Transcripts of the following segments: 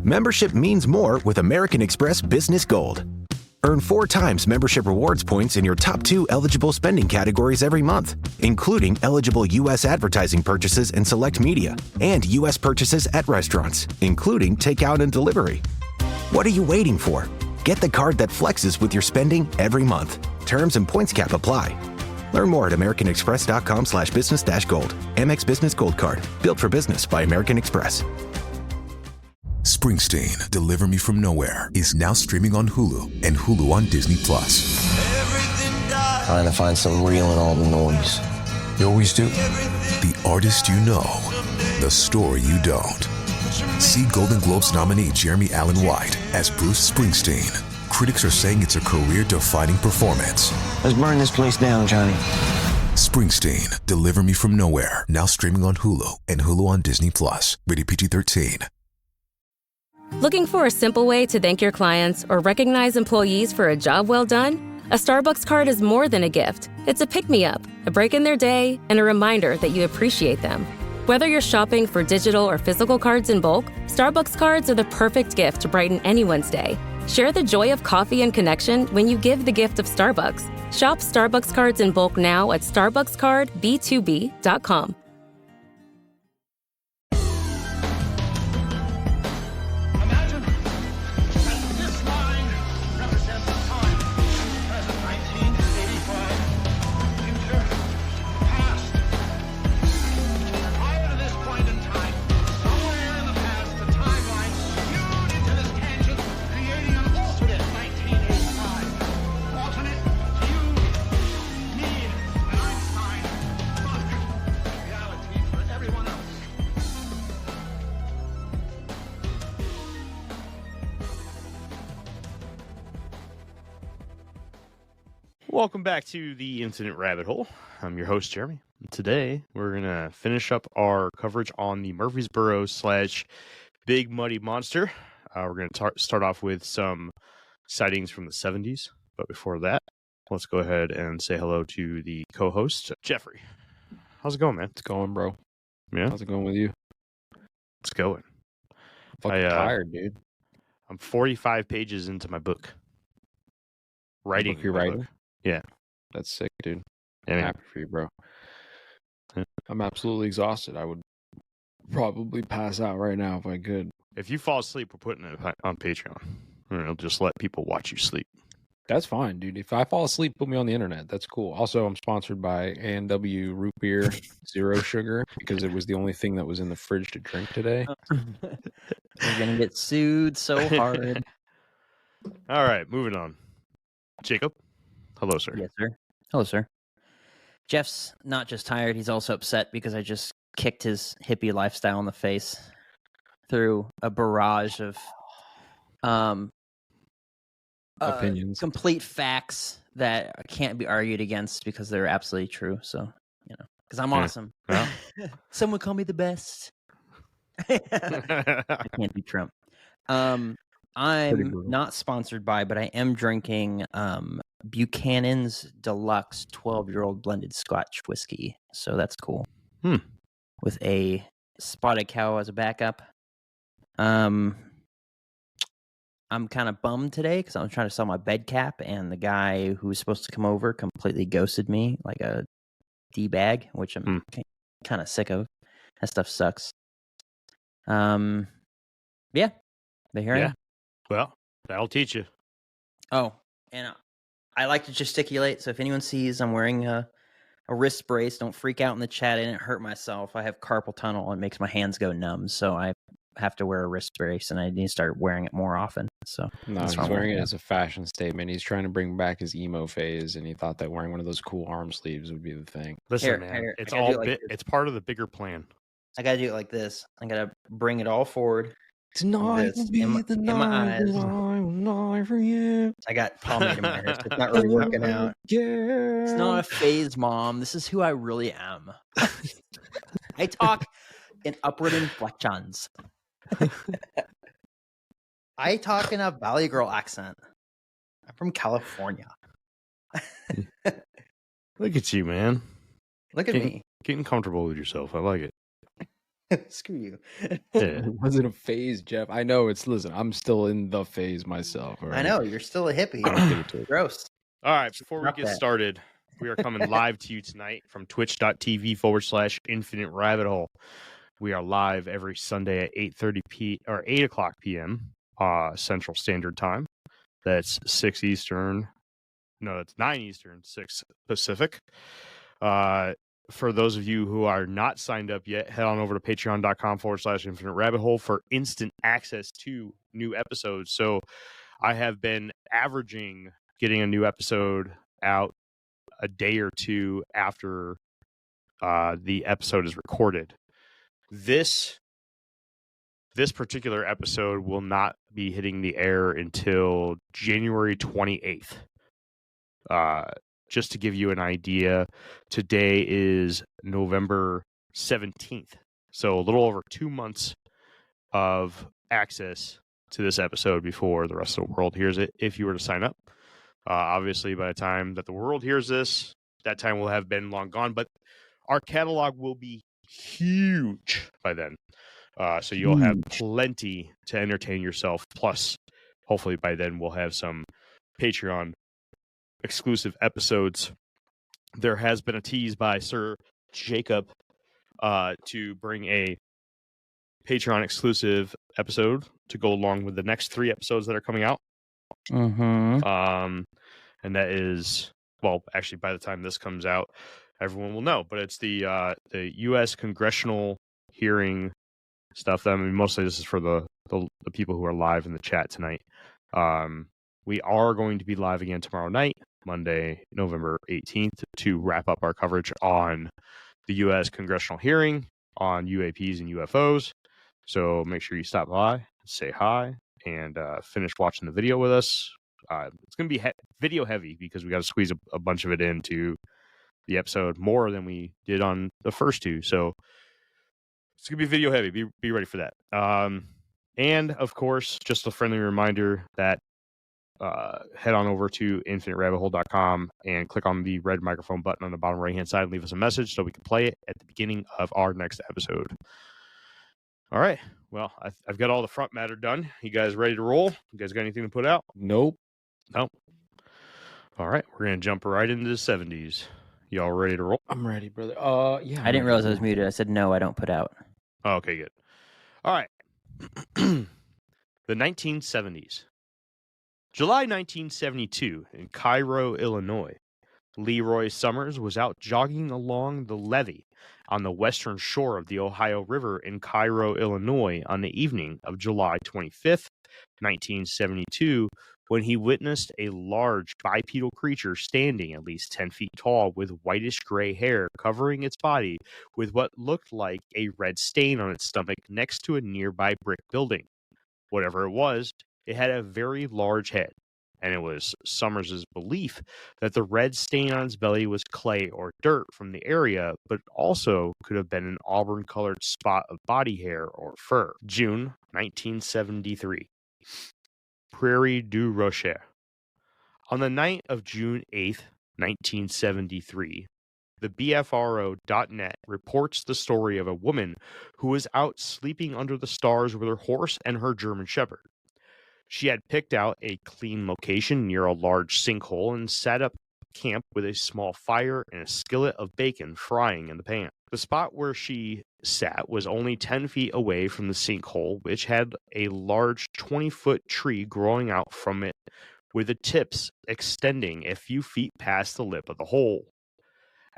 Membership means more with American Express Business Gold. Earn 4 times membership rewards points in your top 2 eligible spending categories every month, including eligible U.S. advertising purchases and select media, and U.S. purchases at restaurants, including takeout and delivery. What are you waiting for? Get the card that flexes with your spending every month. Terms and points cap apply. Learn more at americanexpress.com/business-gold. Amex Business Gold Card. Built for business by American Express. Springsteen, Deliver Me From Nowhere is now streaming on Hulu and Hulu on Disney+. Trying to find some real in all the noise. You always do. The artist you know, the story you don't. See Golden Globes nominee Jeremy Allen White as Bruce Springsteen. Critics are saying it's a career-defining performance. Let's burn this place down, Johnny. Springsteen, Deliver Me From Nowhere, now streaming on Hulu and Hulu on Disney+. Rated PG-13. Looking for a simple way to thank your clients or recognize employees for a job well done? A Starbucks card is more than a gift. It's a pick-me-up, a break in their day, and a reminder that you appreciate them. Whether you're shopping for digital or physical cards in bulk, Starbucks cards are the perfect gift to brighten anyone's day. Share the joy of coffee and connection when you give the gift of Starbucks. Shop Starbucks cards in bulk now at starbuckscardb2b.com. Welcome back to the Incident Rabbit Hole. I'm your host, Jeremy. Today, we're going to finish up our coverage on the Murfreesboro / Big Muddy Monster. We're going to start off with some sightings from the 70s. But before that, let's go ahead and say hello to the co-host, Jeffrey. How's it going, man? It's going, bro. Yeah? How's it going with you? It's going. I'm fucking tired, dude. I'm 45 pages into my book. Writing. You're writing? Book. Yeah. That's sick, dude. Yeah, I'm happy for you, bro. Yeah. I'm absolutely exhausted. I would probably pass out right now if I could. If you fall asleep, we're putting it on Patreon. It'll just let people watch you sleep. That's fine, dude. If I fall asleep, put me on the internet. That's cool. Also, I'm sponsored by A&W Root Beer Zero Sugar because it was the only thing that was in the fridge to drink today. We're going to get sued so hard. All right, moving on. Jacob. Hello, sir. Yes, sir. Hello, sir. Jeff's not just tired, he's also upset because I just kicked his hippie lifestyle in the face through a barrage of opinions. Complete facts that can't be argued against because they're absolutely true. So, because I'm awesome. Yeah. Some would call me the best. I can't be Trump. I'm not sponsored by, but I am drinking Buchanan's Deluxe 12-year-old blended Scotch whiskey. So that's cool. With a spotted cow as a backup. I'm kind of bummed today because I was trying to sell my bed cap, and the guy who was supposed to come over completely ghosted me like a D-bag, which I'm kind of sick of. That stuff sucks. Yeah. But here I am. Well, that'll teach you. Oh, and I like to gesticulate, so if anyone sees I'm wearing a wrist brace, don't freak out in the chat. I didn't hurt myself. I have carpal tunnel, and it makes my hands go numb, so I have to wear a wrist brace, and I need to start wearing it more often. So no, he's wearing it as a fashion statement. He's trying to bring back his emo phase, and he thought that wearing one of those cool arm sleeves would be the thing. Listen, man, it's all it's part of the bigger plan. I gotta do it like this. I gotta bring it all forward. Tonight will be the night that I will lie for you. I got pomade in my hair, so it's not really working out. Yeah. It's not a phase, Mom. This is who I really am. I talk in upward inflections. I talk in a Valley Girl accent. I'm from California. Look at you, man. Look at me. Getting comfortable with yourself. I like it. Screw you. Yeah. It wasn't a phase, Jeff. I know listen, I'm still in the phase myself. All right? I know, you're still a hippie. I'll give it to it. Gross. All right, before we Stop get that. started, we are coming live to you tonight from twitch.tv/infinite rabbit hole. We are live every Sunday at 8 o'clock p.m. Central Standard Time. That's 6 Eastern. No, that's 9 Eastern, 6 Pacific. For those of you who are not signed up yet, head on over to patreon.com/infinite rabbit hole for instant access to new episodes. So I have been averaging getting a new episode out a day or two after the episode is recorded. This particular episode will not be hitting the air until January 28th. Just to give you an idea, today is November 17th. So a little over 2 months of access to this episode before the rest of the world hears it, if you were to sign up. Obviously, by the time that the world hears this, that time will have been long gone, but our catalog will be huge by then. So you'll have plenty to entertain yourself. Plus, hopefully by then we'll have some Patreon exclusive episodes. There has been a tease by Sir Jacob to bring a Patreon exclusive episode to go along with the next 3 episodes that are coming out. Mm-hmm. And that is, well, actually, by the time this comes out, everyone will know. But it's the U.S. congressional hearing stuff. I mean, mostly this is for the people who are live in the chat tonight. We are going to be live again tomorrow night, Monday, November 18th, to wrap up our coverage on the U.S. congressional hearing on UAPs and UFOs. So make sure you stop by, say hi, and finish watching the video with us. It's going to be video heavy because we got to squeeze a bunch of it into the episode, more than we did on the first 2. So it's going to be video heavy. Be ready for that. And of course, just a friendly reminder that head on over to infiniterabbithole.com and click on the red microphone button on the bottom right hand side and leave us a message so we can play it at the beginning of our next episode. All right. Well, I've got all the front matter done. You guys ready to roll? You guys got anything to put out? Nope. All right. We're going to jump right into the 70s. Y'all ready to roll? I'm ready, brother. Yeah. I didn't realize I was muted. I said, no, I don't put out. Oh, okay, good. All right. The 1970s. July 1972 in Cairo, Illinois. Leroy Summers was out jogging along the levee on the western shore of the Ohio River in Cairo, Illinois on the evening of July 25th, 1972, when he witnessed a large bipedal creature standing at least 10 feet tall with whitish gray hair covering its body with what looked like a red stain on its stomach next to a nearby brick building. Whatever it was, it had a very large head, and it was Summers' belief that the red stain on its belly was clay or dirt from the area, but also could have been an auburn-colored spot of body hair or fur. June 1973. Prairie du Rocher. On the night of June 8th, 1973, the BFRO.net reports the story of a woman who was out sleeping under the stars with her horse and her German Shepherd. She had picked out a clean location near a large sinkhole and set up camp with a small fire and a skillet of bacon frying in the pan. The spot where she sat was only 10 feet away from the sinkhole, which had a large 20-foot tree growing out from it with the tips extending a few feet past the lip of the hole.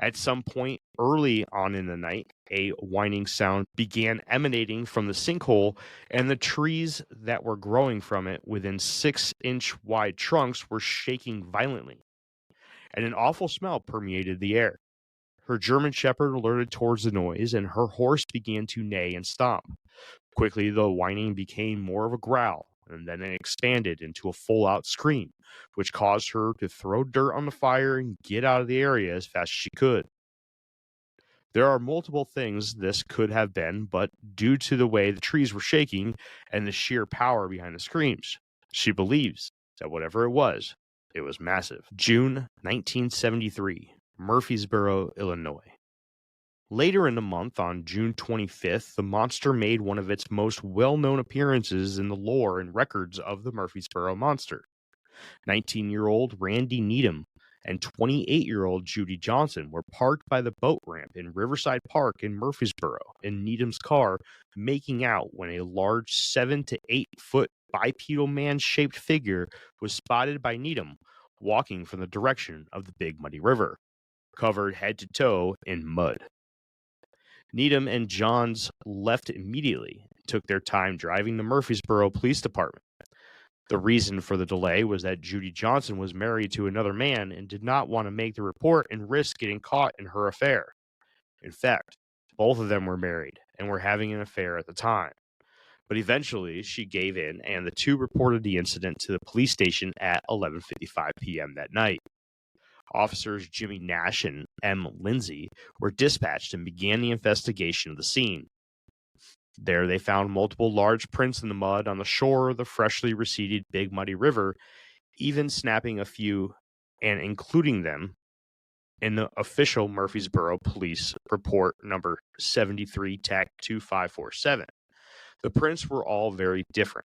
At some point early on in the night, a whining sound began emanating from the sinkhole, and the trees that were growing from it within 6-inch wide trunks were shaking violently, and an awful smell permeated the air. Her German Shepherd alerted towards the noise, and her horse began to neigh and stomp. Quickly, the whining became more of a growl, and then it expanded into a full-out scream, which caused her to throw dirt on the fire and get out of the area as fast as she could. There are multiple things this could have been, but due to the way the trees were shaking and the sheer power behind the screams, she believes that whatever it was massive. June 1973, Murfreesboro, Illinois. Later in the month, on June 25th, the monster made one of its most well-known appearances in the lore and records of the Murfreesboro Monster. 19-year-old Randy Needham and 28-year-old Judy Johnson were parked by the boat ramp in Riverside Park in Murfreesboro in Needham's car, making out when a large 7 to 8 foot bipedal man-shaped figure was spotted by Needham walking from the direction of the Big Muddy River, covered head to toe in mud. Needham and Johns left immediately and took their time driving the Murfreesboro Police Department. The reason for the delay was that Judy Johnson was married to another man and did not want to make the report and risk getting caught in her affair. In fact, both of them were married and were having an affair at the time. But eventually, she gave in, and the two reported the incident to the police station at 11:55 p.m. that night. Officers Jimmy Nash and M. Lindsay were dispatched and began the investigation of the scene. There they found multiple large prints in the mud on the shore of the freshly receded Big Muddy River, even snapping a few and including them in the official Murfreesboro Police Report number 73 TAC 2547. The prints were all very different,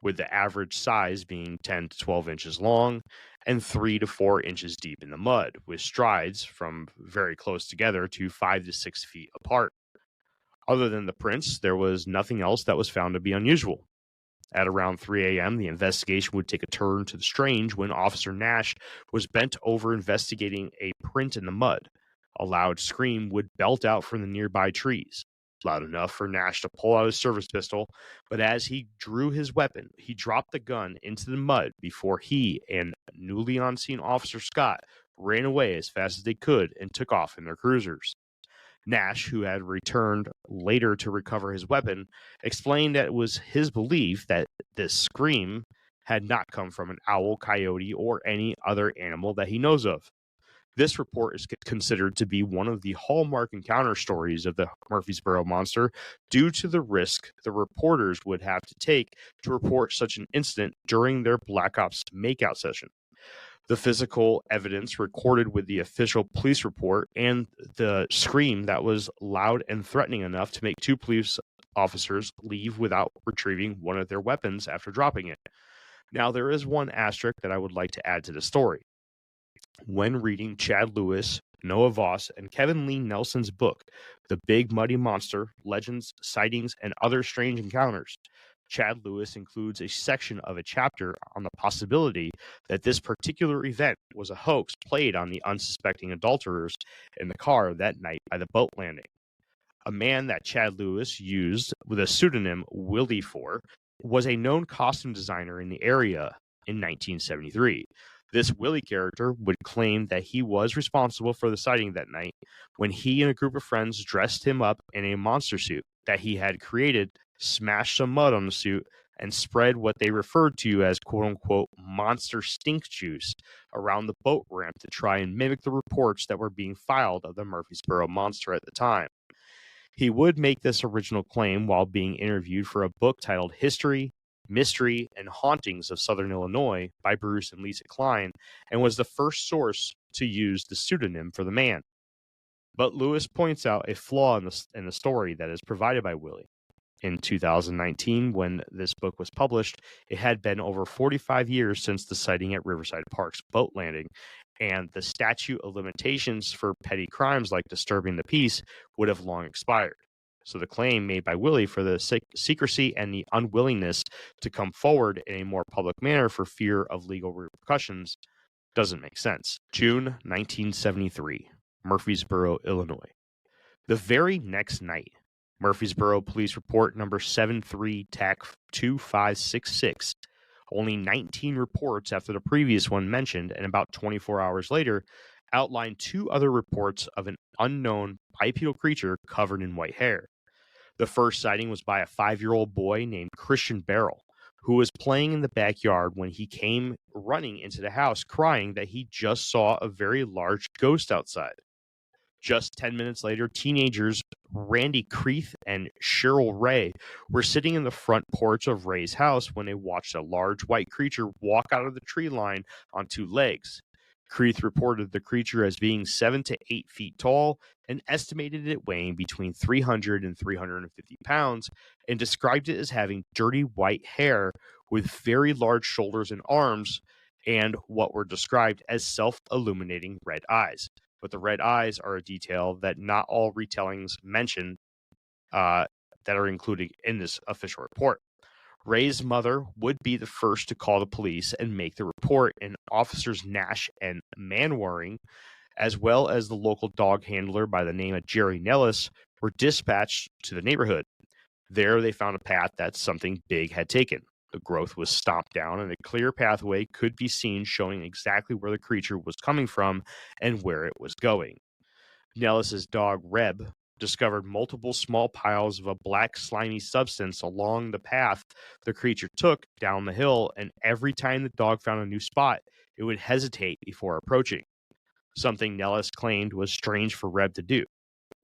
with the average size being 10 to 12 inches long and 3 to 4 inches deep in the mud, with strides from very close together to 5 to 6 feet apart. Other than the prints, there was nothing else that was found to be unusual. At around 3 a.m., the investigation would take a turn to the strange when Officer Nash was bent over investigating a print in the mud. A loud scream would belt out from the nearby trees, loud enough for Nash to pull out his service pistol, but as he drew his weapon, he dropped the gun into the mud before he and newly on-scene Officer Scott ran away as fast as they could and took off in their cruisers. Nash, who had returned later to recover his weapon, explained that it was his belief that this scream had not come from an owl, coyote, or any other animal that he knows of. This report is considered to be one of the hallmark encounter stories of the Murfreesboro Monster due to the risk the reporters would have to take to report such an incident during their Black Ops makeout session. The physical evidence recorded with the official police report and the scream that was loud and threatening enough to make two police officers leave without retrieving one of their weapons after dropping it. Now, there is one asterisk that I would like to add to the story. When reading Chad Lewis, Noah Voss, and Kevin Lee Nelson's book, The Big Muddy Monster, Legends, Sightings, and Other Strange Encounters, Chad Lewis includes a section of a chapter on the possibility that this particular event was a hoax played on the unsuspecting adulterers in the car that night by the boat landing. A man that Chad Lewis used with a pseudonym Willie for was a known costume designer in the area in 1973. This Willie character would claim that he was responsible for the sighting that night when he and a group of friends dressed him up in a monster suit that he had created, smashed some mud on the suit, and spread what they referred to as quote-unquote monster stink juice around the boat ramp to try and mimic the reports that were being filed of the Murfreesboro Monster at the time. He would make this original claim while being interviewed for a book titled History, Mystery, and Hauntings of Southern Illinois by Bruce and Lisa Klein, and was the first to use the pseudonym for the man. But Lewis points out a flaw in the story that is provided by Willie. In 2019, when this book was published, it had been over 45 years since the sighting at Riverside Park's boat landing, and the statute of limitations for petty crimes like disturbing the peace would have long expired. So the claim made by Willie for the secrecy and the unwillingness to come forward in a more public manner for fear of legal repercussions doesn't make sense. June 1973, Murfreesboro, Illinois. The very next night, Murfreesboro Police Report number 73 TAC 2566, only 19 reports after the previous one mentioned, and about 24 hours later, outlined two other reports of an unknown bipedal creature covered in white hair. The first sighting was by a 5-year-old boy named Christian Barrel, who was playing in the backyard when he came running into the house crying that he just saw a very large ghost outside. Just 10 minutes later, teenagers Randy Creeth and Cheryl Ray were sitting in the front porch of Ray's house when they watched a large white creature walk out of the tree line on two legs. Creeth reported the creature as being 7 to 8 feet tall and estimated it weighing between 300 and 350 pounds, and described it as having dirty white hair with very large shoulders and arms and what were described as self-illuminating red eyes. But the red eyes are a detail that not all retellings mention that are included in this official report. Ray's mother would be the first to call the police and make the report, and officers Nash and Manwaring, as well as the local dog handler by the name of Jerry Nellis, were dispatched to the neighborhood. There they found a path that something big had taken. The growth was stomped down, and a clear pathway could be seen showing exactly where the creature was coming from and where it was going. Nellis's dog, Reb, discovered multiple small piles of a black slimy substance along the path the creature took down the hill, and every time the dog found a new spot, it would hesitate before approaching, something Nellis claimed was strange for Reb to do.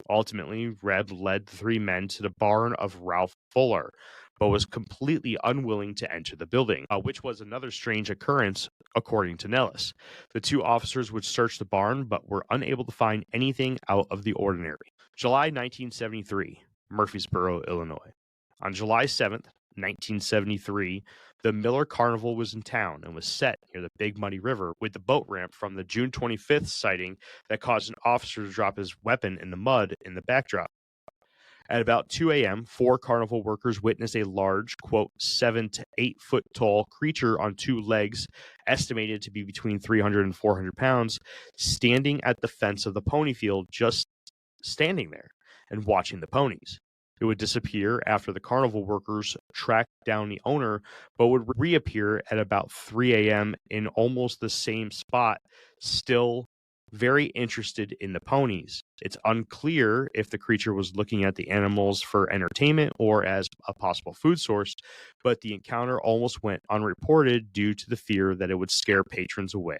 Ultimately, Reb led the three men to the barn of Ralph Fuller, but was completely unwilling to enter the building, which was another strange occurrence, according to Nellis. The two officers would search the barn, but were unable to find anything out of the ordinary. July 1973, Murfreesboro, Illinois. On July 7th, 1973, the Miller Carnival was in town and was set near the Big Muddy River with the boat ramp from the June 25th sighting that caused an officer to drop his weapon in the mud in the backdrop. At about 2 a.m., 4 carnival workers witnessed a large, quote, 7 to 8 foot tall creature on 2 legs, estimated to be between 300 and 400 pounds, standing at the fence of the pony field, just standing there and watching the ponies. It would disappear after the carnival workers tracked down the owner, but would reappear at about 3 a.m. in almost the same spot, still very interested in the ponies. It's unclear if the creature was looking at the animals for entertainment or as a possible food source, but the encounter almost went unreported due to the fear that it would scare patrons away,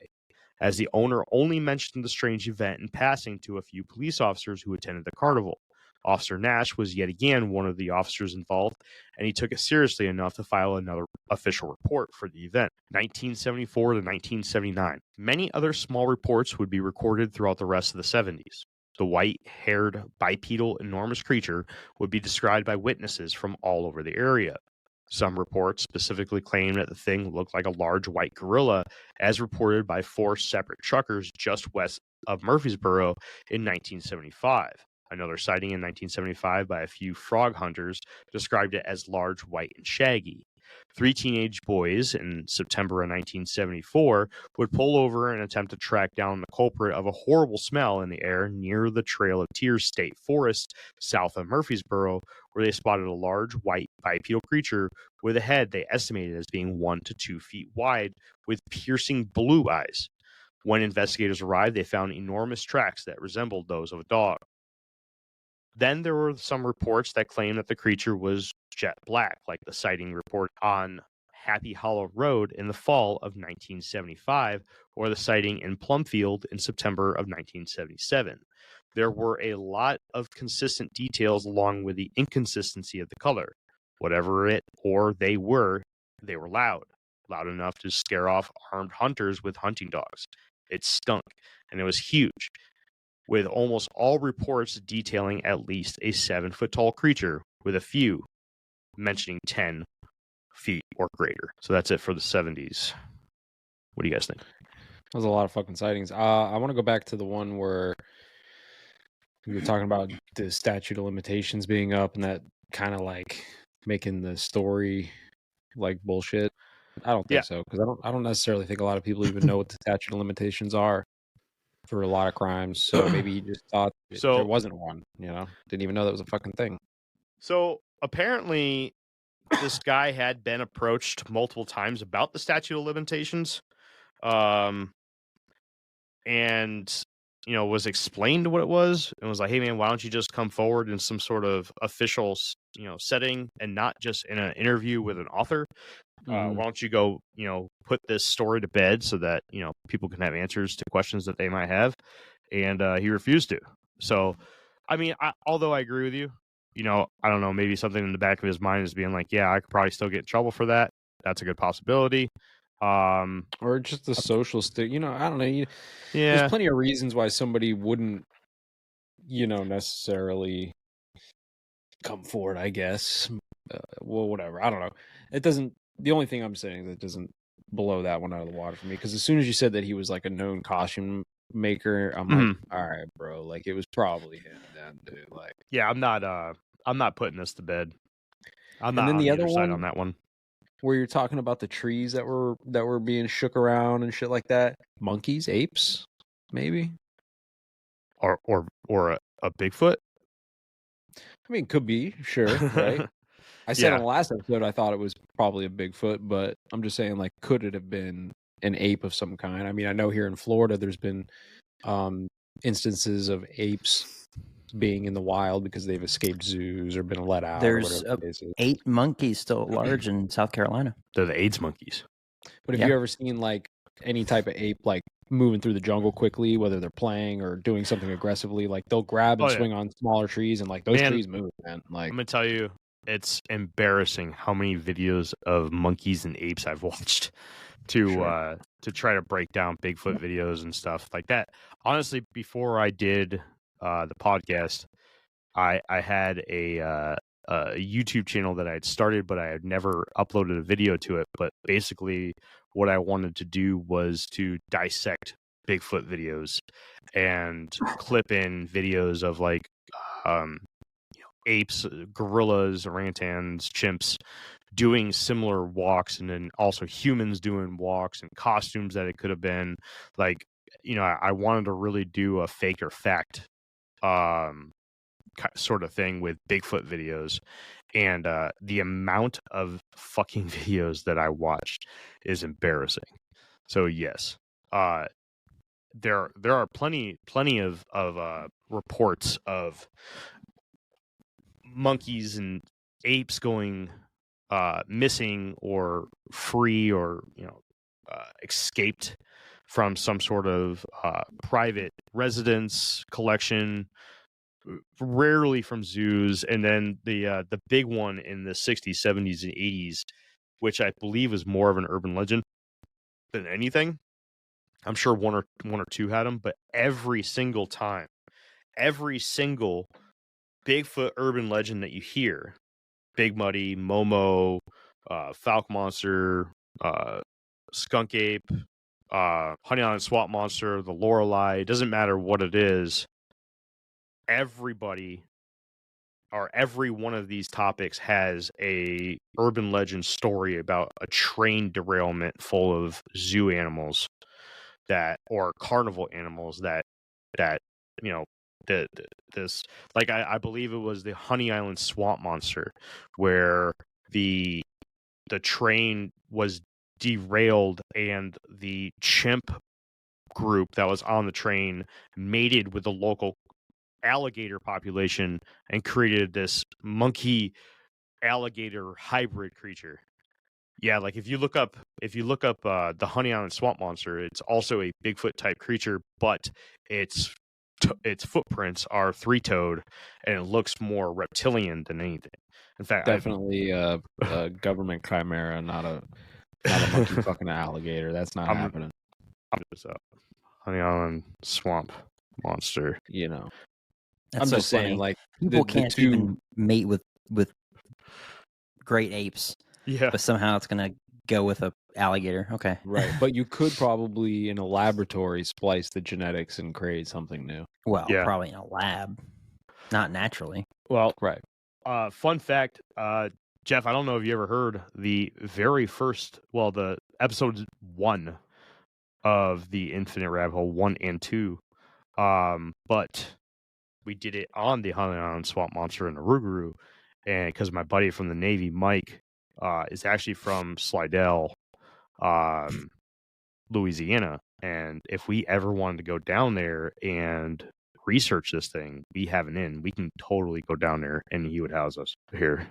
as the owner only mentioned the strange event in passing to a few police officers who attended the carnival. Officer Nash was yet again one of the officers involved, and he took it seriously enough to file another official report for the event. 1974 to 1979. Many other small reports would be recorded throughout the rest of the 70s. The white-haired, bipedal, enormous creature would be described by witnesses from all over the area. Some reports specifically claimed that the thing looked like a large white gorilla, as reported by 4 separate truckers just west of Murfreesboro in 1975. Another sighting in 1975 by a few frog hunters described it as large, white, and shaggy. 3 teenage boys in September of 1974 would pull over and attempt to track down the culprit of a horrible smell in the air near the Trail of Tears State Forest south of Murfreesboro, where they spotted a large, white, bipedal creature with a head they estimated as being 1 to 2 feet wide with piercing blue eyes. When investigators arrived, they found enormous tracks that resembled those of a dog. Then there were some reports that claimed that the creature was jet black, like the sighting report on Happy Hollow Road in the fall of 1975, or the sighting in Plumfield in September of 1977. There were a lot of consistent details along with the inconsistency of the color. Whatever it or they were loud enough to scare off armed hunters with hunting dogs. It stunk, and it was huge, with almost all reports detailing at least a 7-foot-tall creature, with a few mentioning 10 feet or greater. So that's it for the 70s. What do you guys think? That was a lot of fucking sightings. I want to go back to the one where we were talking about the statute of limitations being up and that kind of like making the story like bullshit. I don't think so, because I don't necessarily think a lot of people even know what the statute of limitations are for a lot of crimes. So maybe he just thought there wasn't one, didn't even know that was a fucking thing. So apparently this guy had been approached multiple times about the statute of limitations, and was explained what it was, and was like, hey man, why don't you just come forward in some sort of official setting and not just in an interview with an author. Why don't you go put this story to bed so that people can have answers to questions that they might have. And he refused to. So I mean, although I agree with you, I don't know, maybe something in the back of his mind is being like, yeah, I could probably still get in trouble for that. That's a good possibility. Or just the social stick. You know, I don't know. Yeah. There's plenty of reasons why somebody wouldn't, necessarily come forward, I guess. Well, whatever. I don't know. It doesn't. The only thing I'm saying that doesn't blow that one out of the water for me, because as soon as you said that he was like a known costume maker, I'm like, all right, bro. Like, it was probably him then, dude. Like, yeah, I'm not putting this to bed. I'm not and then on the either other side one on that one. where you're talking about the trees that were being shook around and shit like that. Monkeys, apes, maybe. Or a Bigfoot. I mean, could be, sure, right? I said on the last episode I thought it was probably a Bigfoot, but I'm just saying, like, could it have been an ape of some kind? I mean, I know here in Florida there's been instances of apes being in the wild because they've escaped zoos or been let out. There's 8 monkeys still at large in South Carolina. They're the AIDS monkeys. But have you ever seen like any type of ape like moving through the jungle quickly, whether they're playing or doing something aggressively? Like, they'll grab and swing on smaller trees, and like those trees move, man. Like, I'm gonna tell you, it's embarrassing how many videos of monkeys and apes I've watched to try to break down Bigfoot videos and stuff like that. Honestly, before I did the podcast, I had a YouTube channel that I had started, but I had never uploaded a video to it. But basically, what I wanted to do was to dissect Bigfoot videos and clip in videos of like apes, gorillas, orangutans, chimps doing similar walks, and then also humans doing walks and costumes that it could have been. Like, I wanted to really do a fake or fact sort of thing with Bigfoot videos, and the amount of fucking videos that I watched is embarrassing. So yes, there are plenty of reports of monkeys and apes going missing or free, or escaped from some sort of private residence collection, rarely from zoos. And then the big one in the 60s, 70s, and 80s, which I believe is more of an urban legend than anything. I'm sure one or two had them, but every single time, every single Bigfoot urban legend that you hear, Big Muddy, Momo, Falk Monster, Skunk Ape, Honey Island Swamp Monster, the Lorelei, it doesn't matter what it is, everybody or every one of these topics has a urban legend story about a train derailment full of zoo animals or carnival animals that this, like, I believe it was the Honey Island Swamp Monster, where the train was derailed and the chimp group that was on the train mated with the local alligator population and created this monkey alligator hybrid creature. Yeah, like if you look up the Honey Island Swamp Monster, it's also a Bigfoot type creature, but its footprints are three-toed and it looks more reptilian than anything. In fact, definitely a government chimera, not a monkey fucking alligator. That's not happening. Honey Island Swamp Monster. That's I'm so just funny. saying, like, people can't even mate with great apes. Yeah, but somehow it's gonna go with a alligator. Okay, right. But you could probably in a laboratory splice the genetics and create something new. Well, probably in a lab, not naturally. Well, right. Fun fact, Jeff, I don't know if you ever heard the very first, the episode 1 of the Infinite Rabbit Hole 1 and 2, but we did it on the Honey Island Swamp Monster and the Rougarou, and because my buddy from the Navy, Mike, is actually from Slidell, Louisiana, and if we ever wanted to go down there and research this thing, we have an in. We can totally go down there, and he would house us. Here,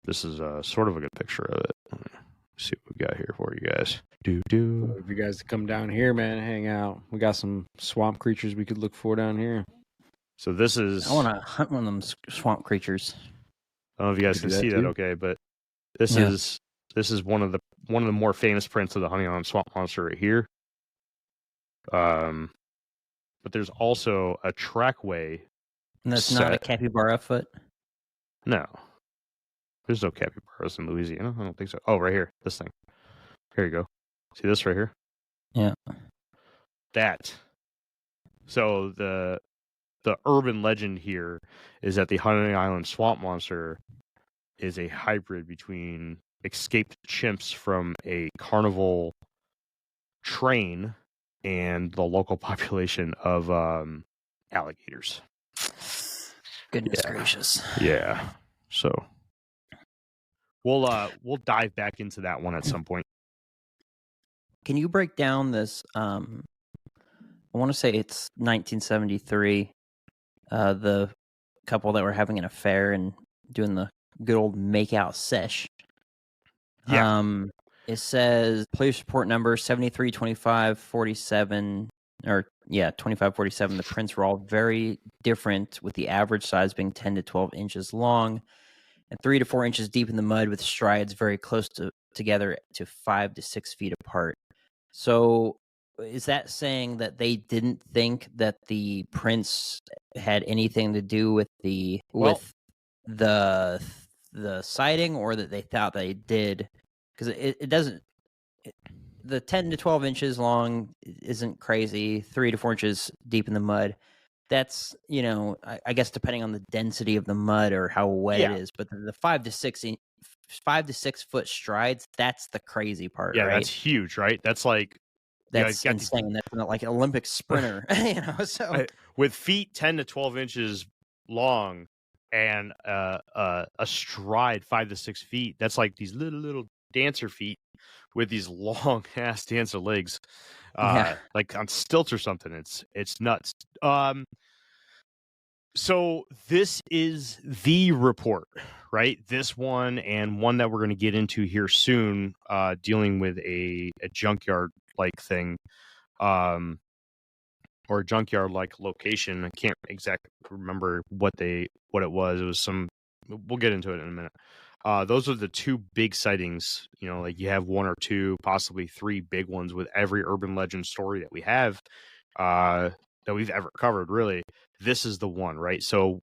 this is sort of a good picture of it. Let's see what we got here for you guys. If you guys come down here, man, hang out. We got some swamp creatures we could look for down here. So this is... I want to hunt one of them swamp creatures. I don't know if you guys can see that okay, but this is one of one of the more famous prints of the Honey Island Swamp Monster right here. But there's also a trackway. And that's not a capybara foot? No. There's no capybaras in Louisiana. I don't think so. Oh, right here. This thing. Here you go. See this right here? Yeah. That. So the urban legend here is that the Honey Island Swamp Monster is a hybrid between escaped chimps from a carnival train and the local population of alligators. Goodness gracious. Yeah. So we'll dive back into that one at some point. Can you break down this? I want to say it's 1973. The couple that were having an affair and doing the good old makeout sesh. Yeah. It says police report number 732547 or 2547. The prints were all very different, with the average size being 10 to 12 inches long and 3 to 4 inches deep in the mud, with strides very close together to 5 to 6 feet apart. So is that saying that they didn't think that the prints had anything to do with the sighting, or that they thought they did? Because it doesn't. The 10 to 12 inches long isn't crazy. 3 to 4 inches deep in the mud. That's, I guess depending on the density of the mud or how wet it is. But the 5 to 6 foot strides, that's the crazy part. Yeah, right? That's huge, right? That's like insane. That's not like an Olympic sprinter, So with feet 10 to 12 inches long and a stride 5 to 6 feet, that's like these little dancer feet with these long ass dancer legs, like on stilts or something. It's nuts. So this is the report, right? This one, and one that we're going to get into here soon, dealing with a junkyard like thing, or a junkyard like location. I can't exactly remember what it was. It was some. We'll get into it in a minute. Those are the two big sightings. Like you have one or two, possibly three big ones with every urban legend story that we have, that we've ever covered. Really, this is the one, right? So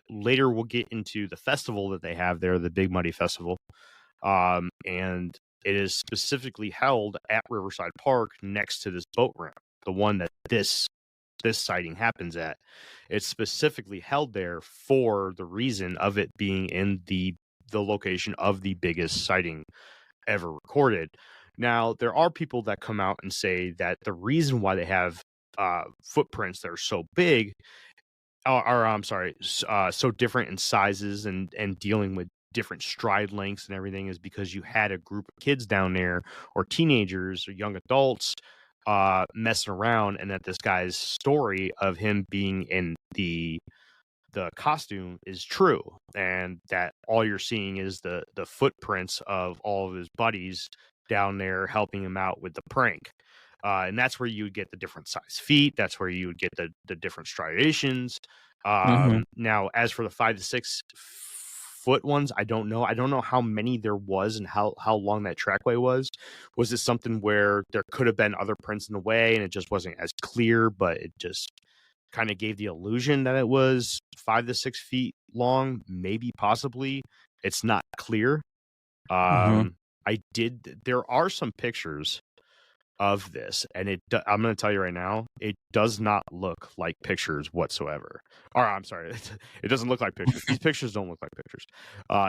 later we'll get into the festival that they have there, the Big Muddy Festival, and it is specifically held at Riverside Park next to this boat ramp, the one that this sighting happens at. It's specifically held there for the reason of it being in the location of the biggest sighting ever recorded. Now, there are people that come out and say that the reason why they have footprints that are so big, so different in sizes and dealing with different stride lengths and everything, is because you had a group of kids down there, or teenagers or young adults, messing around, and that this guy's story of him being in the costume is true, and that all you're seeing is the footprints of all of his buddies down there helping him out with the prank. And that's where you would get the different size feet. That's where you would get the different striations. Now, as for the 5 to 6 foot ones, I don't know. I don't know how many there was and how long that trackway was. Was it something where there could have been other prints in the way and it just wasn't as clear, but it just kind of gave the illusion that it was 5 to 6 feet long? Maybe, possibly. It's not clear. There are some pictures of this, and I'm going to tell you right now, it does not look like pictures whatsoever. Or I'm sorry, it doesn't look like pictures. These pictures don't look like pictures.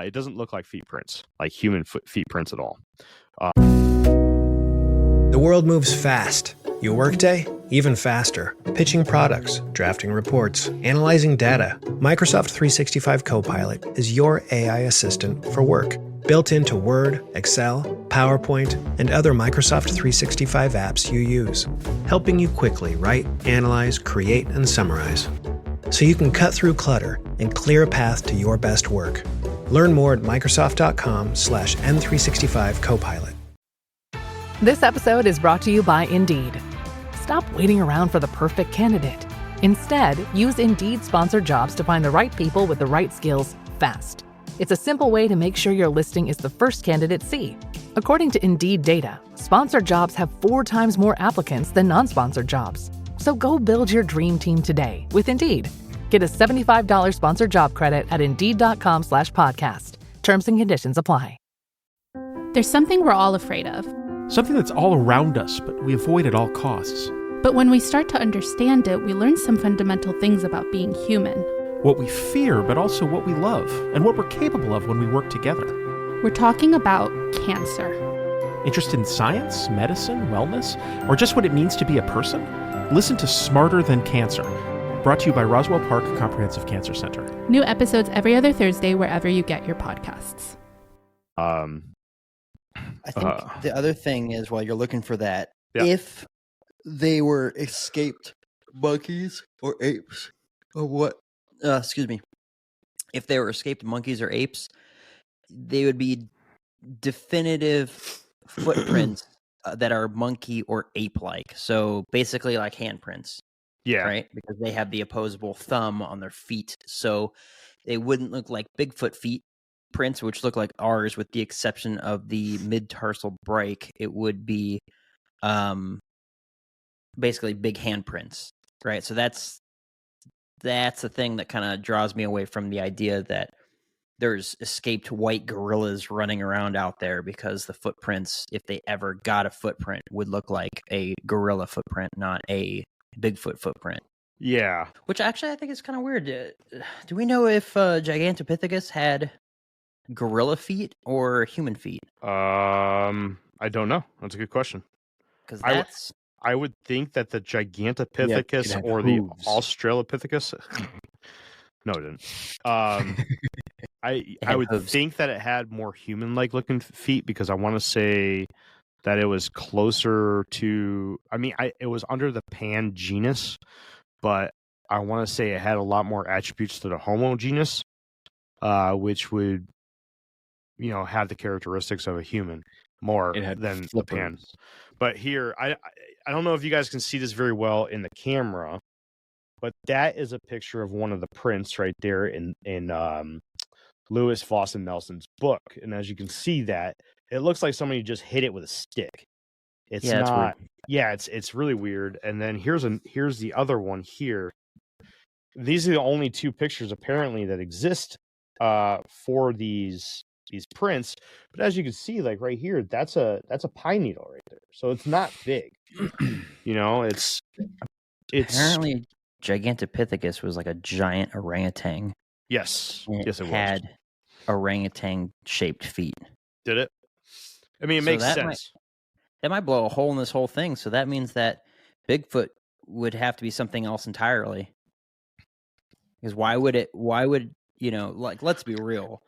It doesn't look like feet prints, like human feet prints at all. The world moves fast. Your workday, even faster. Pitching products, drafting reports, analyzing data. Microsoft 365 Copilot is your AI assistant for work. Built into Word, Excel, PowerPoint, and other Microsoft 365 apps you use. Helping you quickly write, analyze, create, and summarize. So you can cut through clutter and clear a path to your best work. Learn more at Microsoft.com/M365 Copilot. This episode is brought to you by Indeed. Stop waiting around for the perfect candidate. Instead, use Indeed sponsored jobs to find the right people with the right skills fast. It's a simple way to make sure your listing is the first candidates see. According to Indeed data, sponsored jobs have 4 times more applicants than non-sponsored jobs. So go build your dream team today with Indeed. Get a $75 sponsored job credit at Indeed.com/podcast. Terms and conditions apply. There's something we're all afraid of. Something that's all around us, but we avoid at all costs. But when we start to understand it, we learn some fundamental things about being human. What we fear, but also what we love, and what we're capable of when we work together. We're talking about cancer. Interested in science, medicine, wellness, or just what it means to be a person? Listen to Smarter Than Cancer. Brought to you by Roswell Park Comprehensive Cancer Center. New episodes every other Thursday wherever you get your podcasts. I think the other thing is, while you're looking for that, if they were escaped monkeys or apes or what, if they were escaped monkeys or apes, they would be definitive footprints that are monkey or ape-like. So basically like handprints. Yeah. Right? Because they have the opposable thumb on their feet. So they wouldn't look like Bigfoot feet prints, which look like ours, with the exception of the mid-tarsal break. It would be basically big handprints. Right? So that's the thing that kind of draws me away from the idea that there's escaped white gorillas running around out there, because the footprints, if they ever got a footprint, would look like a gorilla footprint, not a Bigfoot footprint. Yeah. Which actually I think is kind of weird. Do we know if Gigantopithecus had gorilla feet or human feet? I don't know. That's a good question. Because I would think that the Gigantopithecus or the Australopithecus. No, it didn't. I would think that it had more human-like looking feet, because I want to say that it was closer to. I mean, it was under the Pan genus, but I want to say it had a lot more attributes to the Homo genus, which would, have the characteristics of a human more than the Pan. But here, I don't know if you guys can see this very well in the camera, but that is a picture of one of the prints right there in Lewis Foss Nelson's book. And as you can see, that it looks like somebody just hit it with a stick. It's not. It's really weird. And then here's the other one here. These are the only 2 pictures apparently that exist for these prints. But as you can see, like right here, that's a pine needle right there. So it's not big. It's apparently Gigantopithecus was like a giant orangutan. Yes. Yes, it had orangutan-shaped feet. Did it? I mean, it makes sense. That might blow a hole in this whole thing. So that means that Bigfoot would have to be something else entirely. Because why would, let's be real.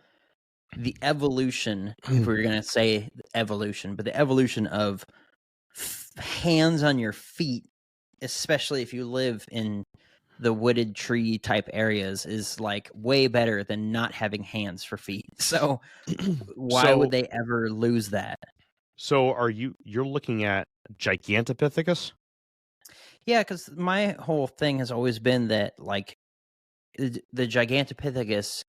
The evolution, if we're going to say evolution, but the evolution of hands on your feet, especially if you live in the wooded tree type areas, is like way better than not having hands for feet. So why would they ever lose that? So you're looking at Gigantopithecus? Yeah, because my whole thing has always been that like the Gigantopithecus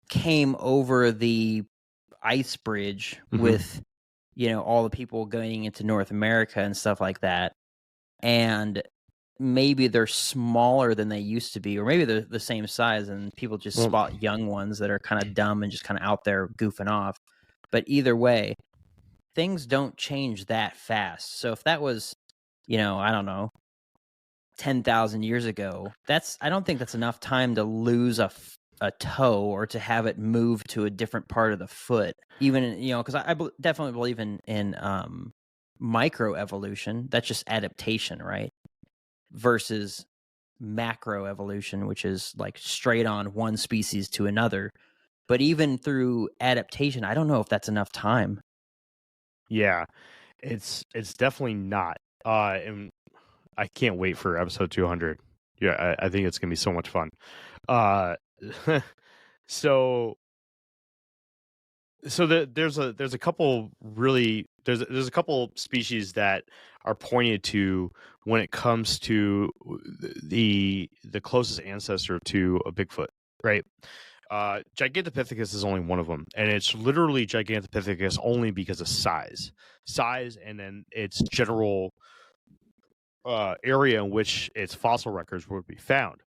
came over the ice bridge with, all the people going into North America and stuff like that. And maybe they're smaller than they used to be, or maybe they're the same size and people just spot young ones that are kind of dumb and just kind of out there goofing off. But either way, things don't change that fast. So if that was, I don't know, 10,000 years ago, I don't think that's enough time to lose a toe or to have it move to a different part of the foot. Even, because I definitely believe in microevolution. That's just adaptation, right? Versus macroevolution, which is like straight on one species to another. But even through adaptation, I don't know if that's enough time. Yeah, it's definitely not. And I can't wait for episode 200. Yeah, I think it's gonna be so much fun. So there's a couple really there's a couple species that are pointed to when it comes to the closest ancestor to a Bigfoot, right? Gigantopithecus is only one of them, and it's literally Gigantopithecus only because of size, and then its general area in which its fossil records would be found.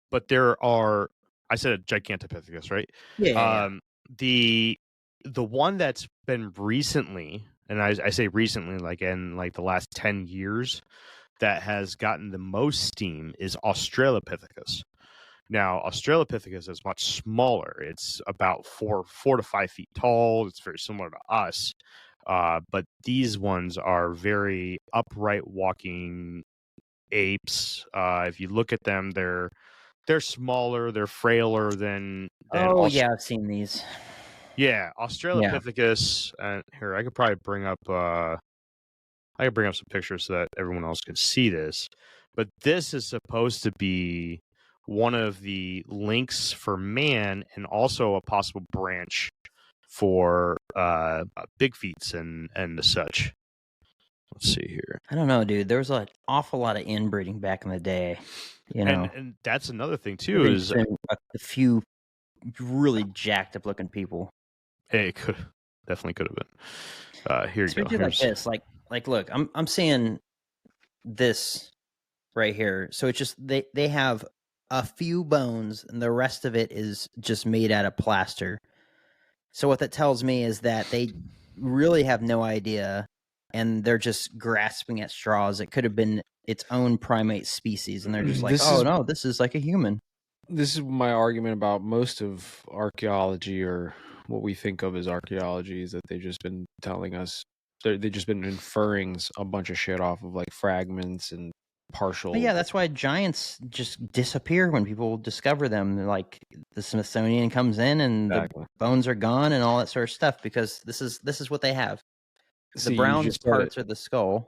But there are, I said Gigantopithecus, right? Yeah. The one that's been recently, and I say recently, like in like the last 10 years, that has gotten the most steam is Australopithecus. Now, Australopithecus is much smaller. It's about 4 to 5 feet tall. It's very similar to us. But these ones are very upright walking apes. If you look at them, they're smaller, they're frailer than yeah, I've seen these. Yeah, Australopithecus. Here, I could probably bring up some pictures so that everyone else can see this. But this is supposed to be one of the links for man, and also a possible branch for big feets and the such. Let's see here. I don't know, dude. There was an awful lot of inbreeding back in the day. You know, and that's another thing too. Is a few really jacked up looking people. It definitely could have been. Here you go. Like this, like look, I'm seeing this right here. So it's just they have a few bones, and the rest of it is just made out of plaster. So what that tells me is that they really have no idea, and they're just grasping at straws. It could have been its own primate species, and they're just like, no, this is like a human. This is my argument about most of archaeology, or what we think of as archaeology, is that they've just been telling us, they've just been inferring a bunch of shit off of like fragments and partial. But yeah, that's why giants just disappear when people discover them. Like the Smithsonian comes in and the bones are gone and all that sort of stuff, because this is what they have. The brown parts are the skull,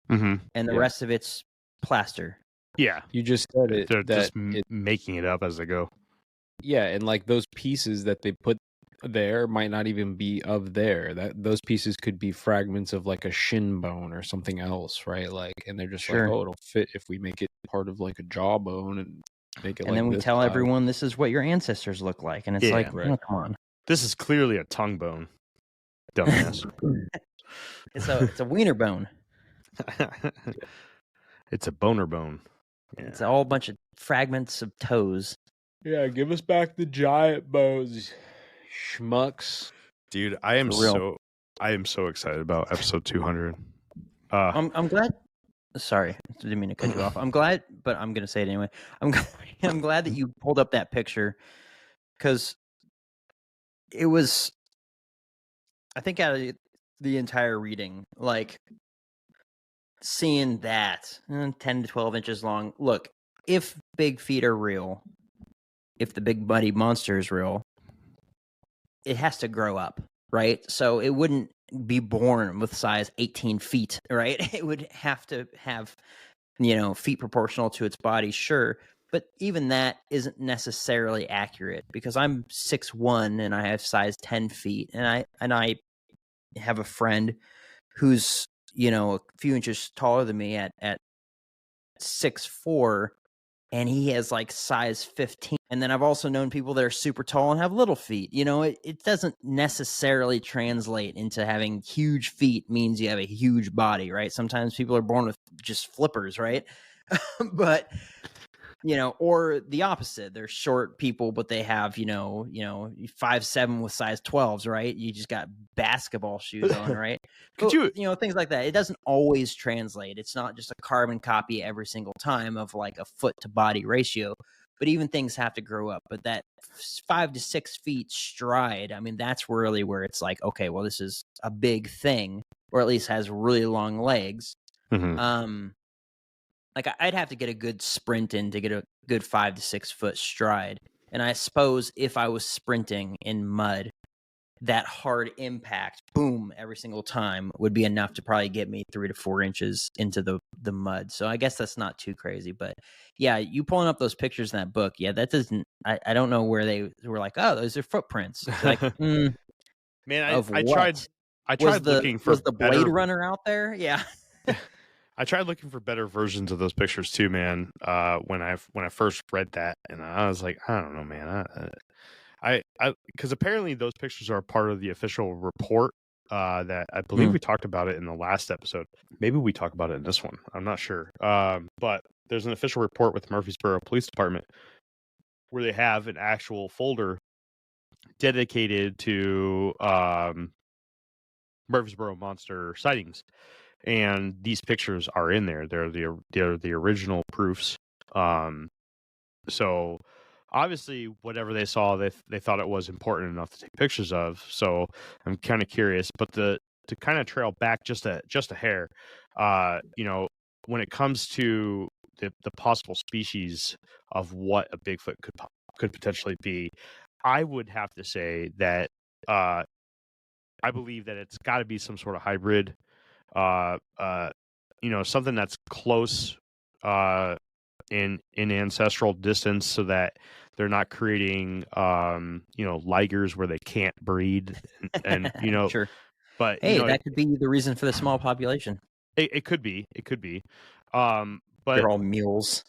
and the rest of it's plaster. Yeah, you just said it. They're just making it up as they go. Yeah, and like those pieces that they put there might not even be of there. That those pieces could be fragments of like a shin bone or something else, right? Like, and they're just like, oh, it'll fit if we make it part of like a jawbone and make it. And then we tell everyone this is what your ancestors look like, and it's like, oh, come on, this is clearly a tongue bone, dumbass. It's a wiener bone. It's a boner bone. Yeah. It's a whole bunch of fragments of toes. Yeah, give us back the giant bones, schmucks. Dude, I am so excited about episode 200. I'm glad. Sorry, I didn't mean to cut you off. I'm glad, but I'm gonna say it anyway. I'm glad that you pulled up that picture, because it was, I think, out of the entire reading, like seeing that 10 to 12 inches long. Look, if big feet are real, if the big muddy monster is real, it has to grow up, right? So it wouldn't be born with size 18 feet, right? It would have to have, feet proportional to its body, sure. But even that isn't necessarily accurate, because I'm 6'1" and I have size 10 feet. And I have a friend who's, a few inches taller than me at 6'4", and he has like size 15. And then I've also known people that are super tall and have little feet. It doesn't necessarily translate into having huge feet means you have a huge body, right? Sometimes people are born with just flippers, right? But, or the opposite. They're short people, but they have, 5'7" with size 12s, right? You just got basketball shoes on, right? Things like that. It doesn't always translate. It's not just a carbon copy every single time of like a foot to body ratio, but even things have to grow up. But that 5 to 6 feet stride, I mean, that's really where it's like, okay, well, this is a big thing, or at least has really long legs. Mm-hmm. Like I'd have to get a good sprint in to get a good 5 to 6 foot stride. And I suppose if I was sprinting in mud, that hard impact, boom, every single time would be enough to probably get me 3 to 4 inches into the mud. So I guess that's not too crazy. But yeah, you pulling up those pictures in that book, yeah, that doesn't, I don't know where they were like, oh, those are footprints. It's like, man, I tried looking for was the Blade Runner out there? Yeah. I tried looking for better versions of those pictures too, man. When I first read that, and I was like, I don't know, man. I because apparently those pictures are part of the official report. That I believe we talked about it in the last episode. Maybe we talk about it in this one. I'm not sure. But there's an official report with Murfreesboro Police Department where they have an actual folder dedicated to Murfreesboro Monster sightings. And these pictures are in there. They're the original proofs. So obviously, whatever they saw, they thought it was important enough to take pictures of. So I'm kind of curious. But to kind of trail back just a hair, when it comes to the possible species of what a Bigfoot could potentially be, I would have to say that I believe that it's got to be some sort of hybrid. Something that's close in ancestral distance, so that they're not creating ligers where they can't breed, and sure. But hey, that could be the reason for the small population. It could be. But they're all mules.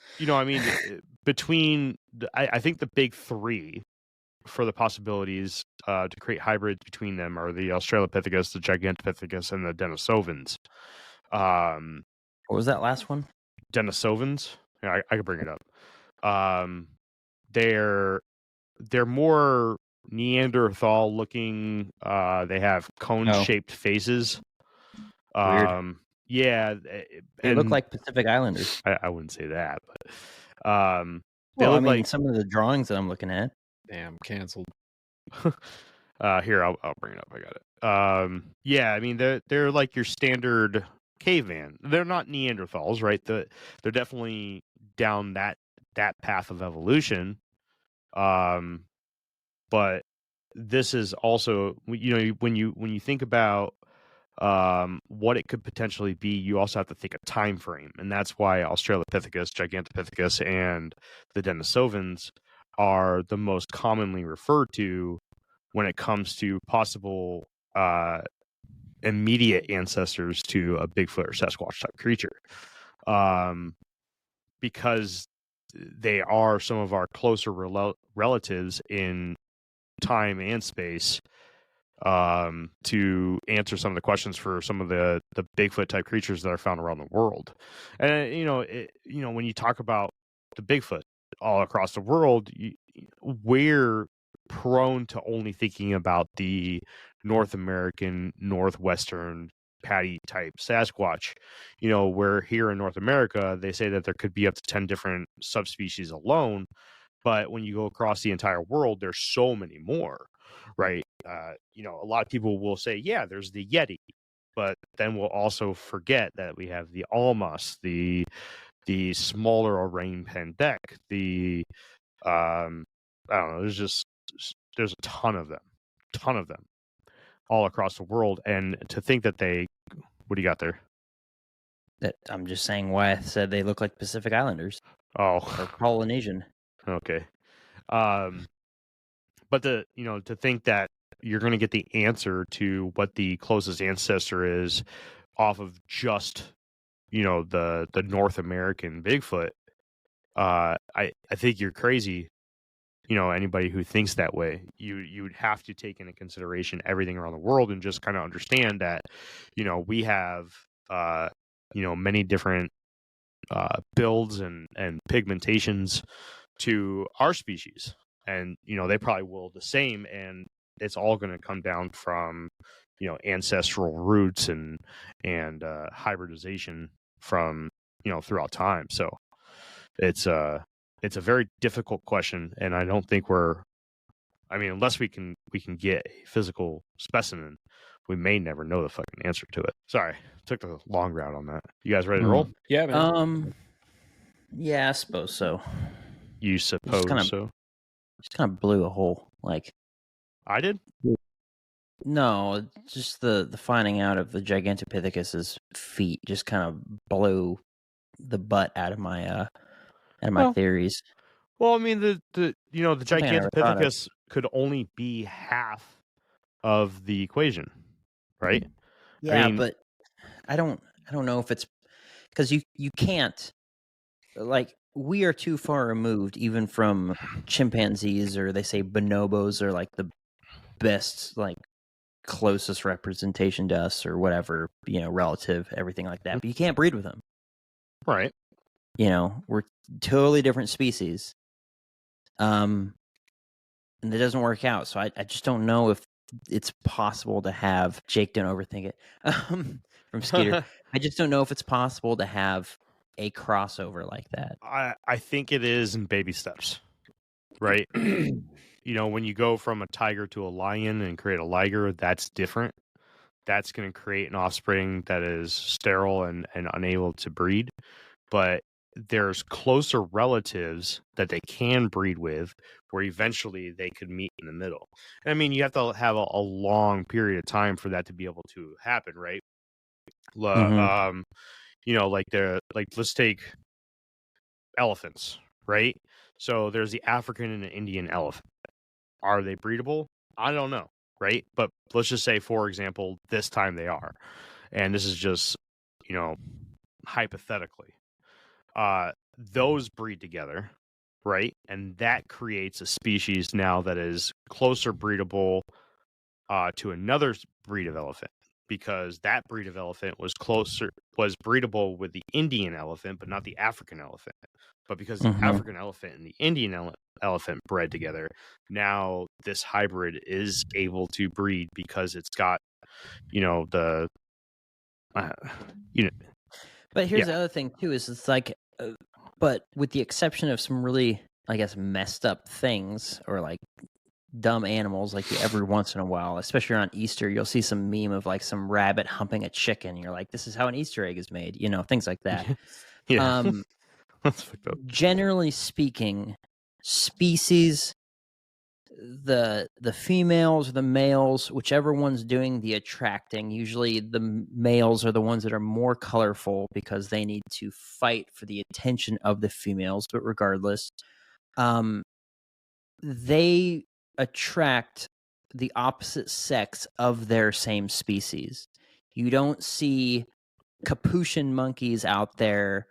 Between I think the big three for the possibilities to create hybrids between them are the Australopithecus, the Gigantopithecus, and the Denisovans. What was that last one? Denisovans. Yeah, I could bring it up. They're more Neanderthal looking. They have cone-shaped faces. Weird. Yeah, they look like Pacific Islanders. I wouldn't say that, but they look like some of the drawings that I'm looking at. Damn, canceled. Here, I'll bring it up. I got it. Yeah, they're like your standard caveman. They're not Neanderthals, right? They're definitely down that path of evolution. But this is also, when you think about what it could potentially be, you also have to think a time frame, and that's why Australopithecus, Gigantopithecus, and the Denisovans are the most commonly referred to when it comes to possible immediate ancestors to a Bigfoot or Sasquatch type creature, because they are some of our closer relatives in time and space, to answer some of the questions for some of the Bigfoot type creatures that are found around the world. And when you talk about the Bigfoot all across the world, we're prone to only thinking about the North American, Northwestern patty type Sasquatch. Where here in North America, they say that there could be up to 10 different subspecies alone. But when you go across the entire world, there's so many more, right? A lot of people will say, yeah, there's the Yeti, but then we'll also forget that we have the Almas, the smaller orangutan pendek, I don't know, there's a ton of them all across the world. And to think that what do you got there? That I'm just saying why I said they look like Pacific Islanders. Oh, or Polynesian. Okay. But to think that you're going to get the answer to what the closest ancestor is off of just, the North American Bigfoot, I think you're crazy. Anybody who thinks that way, you'd have to take into consideration everything around the world and just kind of understand that, we have, many different builds and pigmentations to our species, and they probably will the same, and it's all going to come down from ancestral roots and hybridization from throughout time. So it's a very difficult question, and I don't think unless we can get a physical specimen, we may never know the fucking answer to it. Sorry, took the long route on that. You guys ready to roll? Yeah, man. Yeah, I suppose so. You suppose so? Just kind of blew a hole. Like I did? No, just the finding out of the Gigantopithecus's feet just kind of blew the butt out of my theories. Well, the Gigantopithecus could only be half of the equation, right? Yeah, but I don't know if it's because you can't, like, we are too far removed even from chimpanzees, or they say bonobos are like the best, like, closest representation to us or whatever, relative, everything like that. But you can't breed with them. Right. We're totally different species. And it doesn't work out. So I just don't know if it's possible to have Jake, don't overthink it. From Skeeter. I just don't know if it's possible to have a crossover like that. I think it is in baby steps. Right. When you go from a tiger to a lion and create a liger, that's different. That's going to create an offspring that is sterile and unable to breed. But there's closer relatives that they can breed with, where eventually they could meet in the middle. And I mean, you have to have a long period of time for that to be able to happen, right? Let's take elephants, right? So there's the African and the Indian elephant. Are they breedable? I don't know, right? But let's just say, for example, this time they are. And this is just, hypothetically. Those breed together, right? And that creates a species now that is closer breedable to another breed of elephant, because that breed of elephant was breedable with the Indian elephant, but not the African elephant. But because the African elephant and the Indian elephant bred together, now this hybrid is able to breed because it's got, the, But here's the other thing too: is it's like, but with the exception of some really, I guess, messed up things or like dumb animals, like every once in a while, especially around Easter, you'll see some meme of like some rabbit humping a chicken. You're like, this is how an Easter egg is made, things like that. Yeah. That's fucked up. Generally speaking, species, the females or the males, whichever one's doing the attracting, usually the males are the ones that are more colorful because they need to fight for the attention of the females. But regardless, they attract the opposite sex of their same species. You don't see capuchin monkeys out there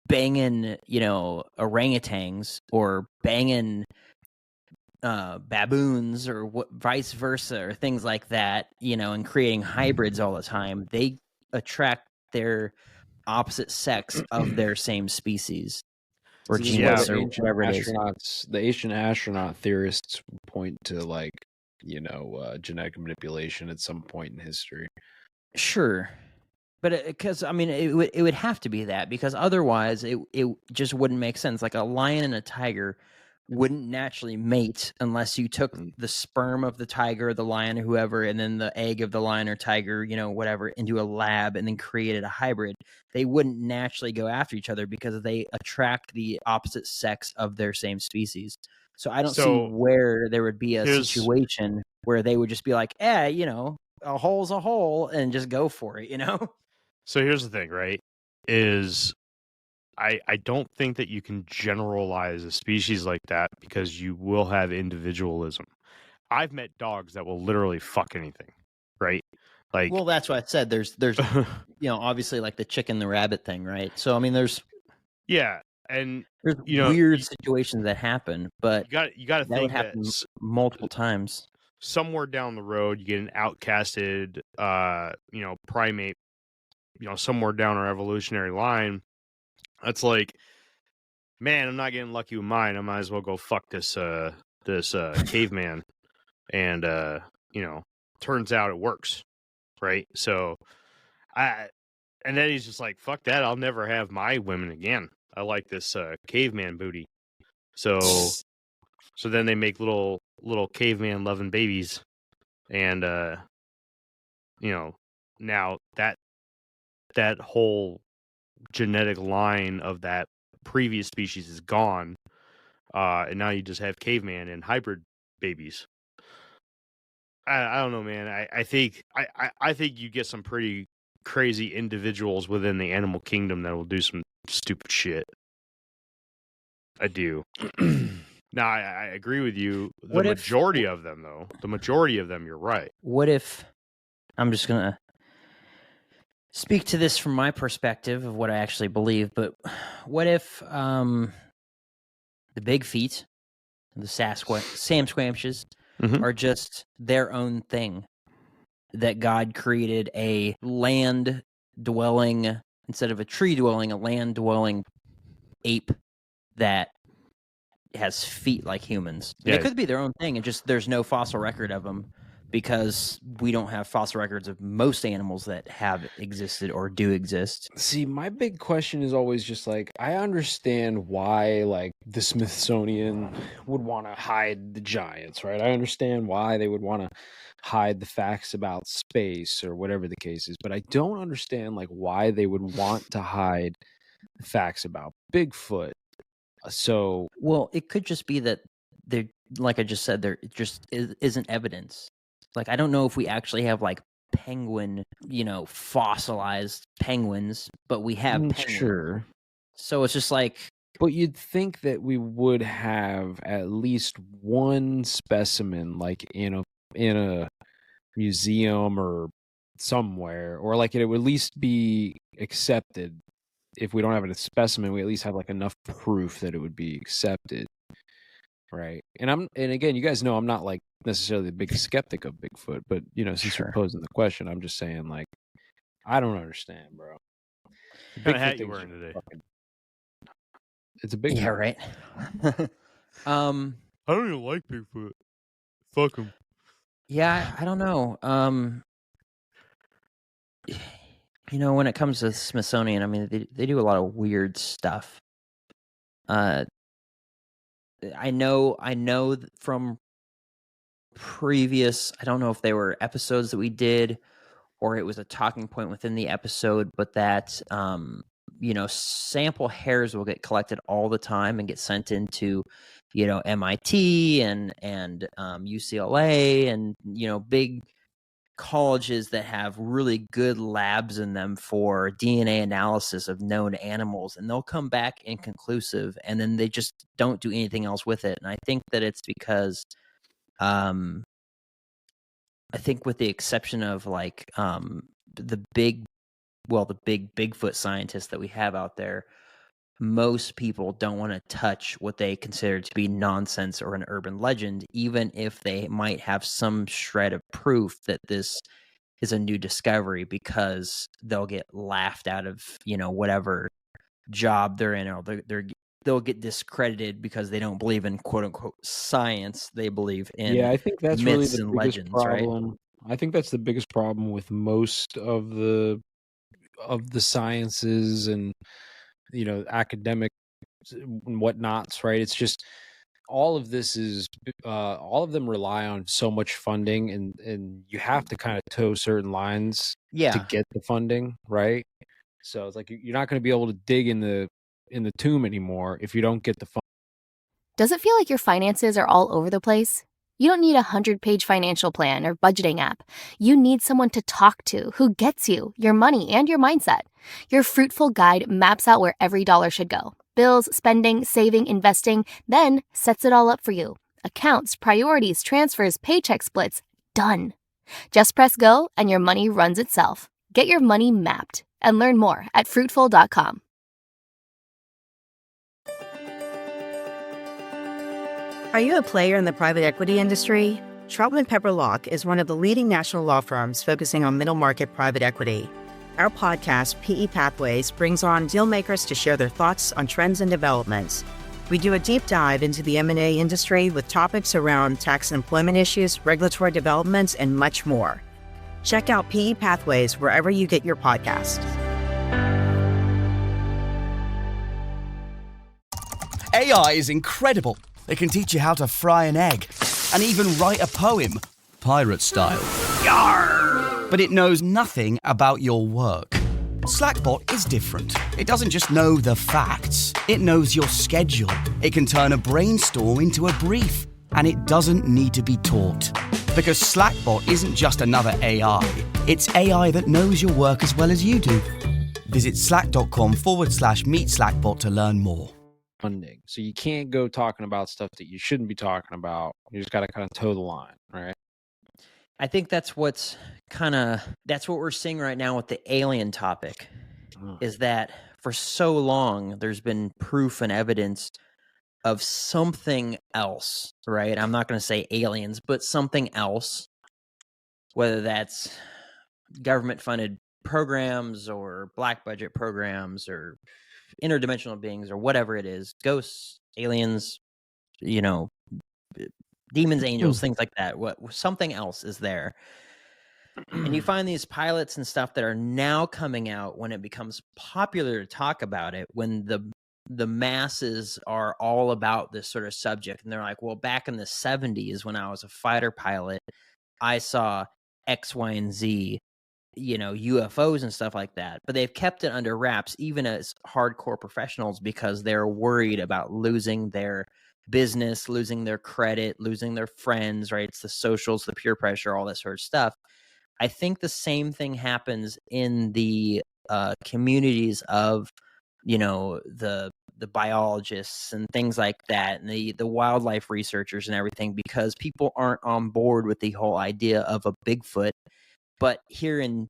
banging, orangutans or banging baboons or vice versa or things like that, and creating hybrids all the time. They attract their opposite sex of their same species or genus or whatever it is. The ancient astronaut theorists point to like, genetic manipulation at some point in history. Sure. But because it would have to be that, because otherwise it just wouldn't make sense. Like a lion and a tiger wouldn't naturally mate unless you took the sperm of the tiger, the lion, or whoever, and then the egg of the lion or tiger, whatever, into a lab and then created a hybrid. They wouldn't naturally go after each other because they attract the opposite sex of their same species. So I don't see where there would be a situation where they would just be like, a hole's a hole, and just go for it, So here's the thing, right? Is I don't think that you can generalize a species like that, because you will have individualism. I've met dogs that will literally fuck anything, right? Like, well, that's what I said. There's obviously like the chicken, the rabbit thing, right? So there's and there's weird situations that happen, but you got to think would happen multiple times. Somewhere down the road, you get an outcasted, primate, somewhere down our evolutionary line. That's like, man, I'm not getting lucky with mine. I might as well go fuck this caveman. And turns out it works, right? So and then he's just like, fuck that, I'll never have my women again. I like this caveman booty. So then they make little caveman loving babies, and now that whole genetic line of that previous species is gone, and now you just have caveman and hybrid babies. I don't know, man. I think you get some pretty crazy individuals within the animal kingdom that will do some stupid shit. I do. Now, I agree with you. The majority of them, though, you're right. What if, I'm just gonna speak to this from my perspective of what I actually believe, but what if the big feet, the Sam Squamches, are just their own thing? That God created a land-dwelling, instead of a tree-dwelling, a land-dwelling ape that has feet like humans. And it could be their own thing, and just there's no fossil record of them because we don't have fossil records of most animals that have existed or do exist. See, my big question is always just like, I understand why like the Smithsonian would want to hide the giants, right? I understand why they would want to hide the facts about space or whatever the case is, but I don't understand like why they would want to hide the facts about Bigfoot. So, well, it could just be that there, like I just said, there just isn't evidence. Like, I don't know if we actually have like penguin, fossilized penguins, but we have penguins. Sure. So it's just like, but you'd think that we would have at least one specimen, like in a museum or somewhere, or like it would at least be accepted. If we don't have a specimen, we at least have like enough proof that it would be accepted, right? And again, you guys know I'm not like necessarily the biggest skeptic of Bigfoot, but since you're posing the question, I'm just saying like I don't understand, bro. What kind of hat you wearing today? It's a big hat. Right. I don't even like Bigfoot. Fuck him. Yeah, I don't know. When it comes to Smithsonian, I mean, they do a lot of weird stuff. I know from previous, I don't know if they were episodes that we did or it was a talking point within the episode, but that, sample hairs will get collected all the time and get sent into, MIT and UCLA and, big colleges that have really good labs in them for DNA analysis of known animals, and they'll come back inconclusive, and then they just don't do anything else with it. And I think that it's because, I think with the exception of like the big Bigfoot scientists that we have out there, most people don't want to touch what they consider to be nonsense or an urban legend, even if they might have some shred of proof that this is a new discovery, because they'll get laughed out of, whatever job they're in, or they'll get discredited because they don't believe in quote unquote science. They believe in I think that's myths really the and biggest legends, problem. right? I think that's the biggest problem with most of the sciences and academic and whatnots, right? It's just all of this is all of them rely on so much funding, and you have to kind of toe certain lines to get the funding, right? So it's like you're not going to be able to dig in the tomb anymore if you don't get the funding. Does it feel like your finances are all over the place? You don't need a 100-page financial plan or budgeting app. You need someone to talk to who gets you, your money, and your mindset. Your Fruitful guide maps out where every dollar should go. Bills, spending, saving, investing, then sets it all up for you. Accounts, priorities, transfers, paycheck splits, done. Just press go and your money runs itself. Get your money mapped and learn more at Fruitful.com. Are you a player in the private equity industry? Troutman Pepper Locke is one of the leading national law firms focusing on middle market private equity. Our podcast, PE Pathways, brings on deal makers to share their thoughts on trends and developments. We do a deep dive into the M&A industry with topics around tax and employment issues, regulatory developments, and much more. Check out PE Pathways wherever you get your podcasts. AI is incredible. It can teach you how to fry an egg and even write a poem, pirate style. Yarr! But it knows nothing about your work. Slackbot is different. It doesn't just know the facts. It knows your schedule. It can turn a brainstorm into a brief. And it doesn't need to be taught. Because Slackbot isn't just another AI. It's AI that knows your work as well as you do. Visit slack.com/meet Slackbot to learn more. Funding. So you can't go talking about stuff that you shouldn't be talking about. You just got to kind of toe the line, right? I think that's what's that's what we're seeing right now with the alien topic, is that for so long there's been proof and evidence of something else, right? I'm not going to say aliens, but something else, whether that's government funded programs or black budget programs or interdimensional beings or whatever it is, ghosts, aliens, demons, angels, things like that. Something else is there. And you find these pilots and stuff that are now coming out when it becomes popular to talk about it, when the masses are all about this sort of subject. And they're like, well, back in the 70s when I was a fighter pilot, I saw X, Y, and Z, UFOs and stuff like that. But they've kept it under wraps, even as hardcore professionals, because they're worried about losing their business, losing their credit, losing their friends, right? It's the socials, the peer pressure, all that sort of stuff. I think the same thing happens in the communities of, the biologists and things like that, and the wildlife researchers and everything, because people aren't on board with the whole idea of a Bigfoot. But here in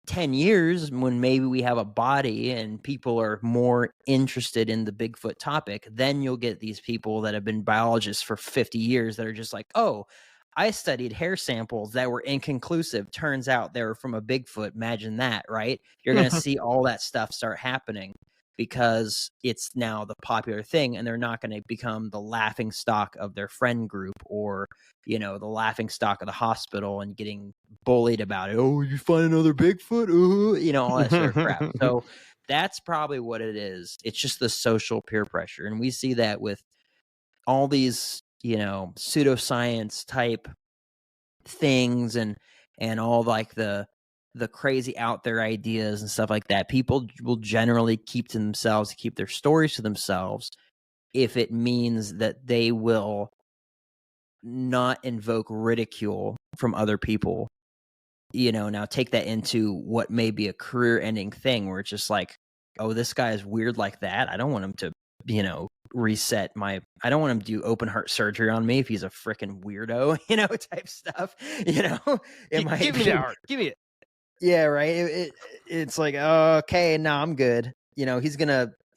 10 years, when maybe we have a body and people are more interested in the Bigfoot topic, then you'll get these people that have been biologists for 50 years that are just like, oh, I studied hair samples that were inconclusive. Turns out they were from a Bigfoot. Imagine that, right? You're going to see all that stuff start happening because it's now the popular thing, and they're not going to become the laughing stock of their friend group or, the laughing stock of the hospital and getting bullied about it. Oh, you find another Bigfoot? All that sort of crap. So that's probably what it is. It's just the social peer pressure. And we see that with all these pseudoscience type things and all like the crazy out there ideas and stuff like that. People will generally keep to themselves, keep their stories to themselves, if it means that they will not invoke ridicule from other people. Now take that into what may be a career ending thing where it's just like, oh, this guy is weird like that. I don't want him to, reset I don't want him to do open heart surgery on me if he's a freaking weirdo, type stuff. Give me that heart. Give me it. Yeah, right. It's like, okay, no, I'm good.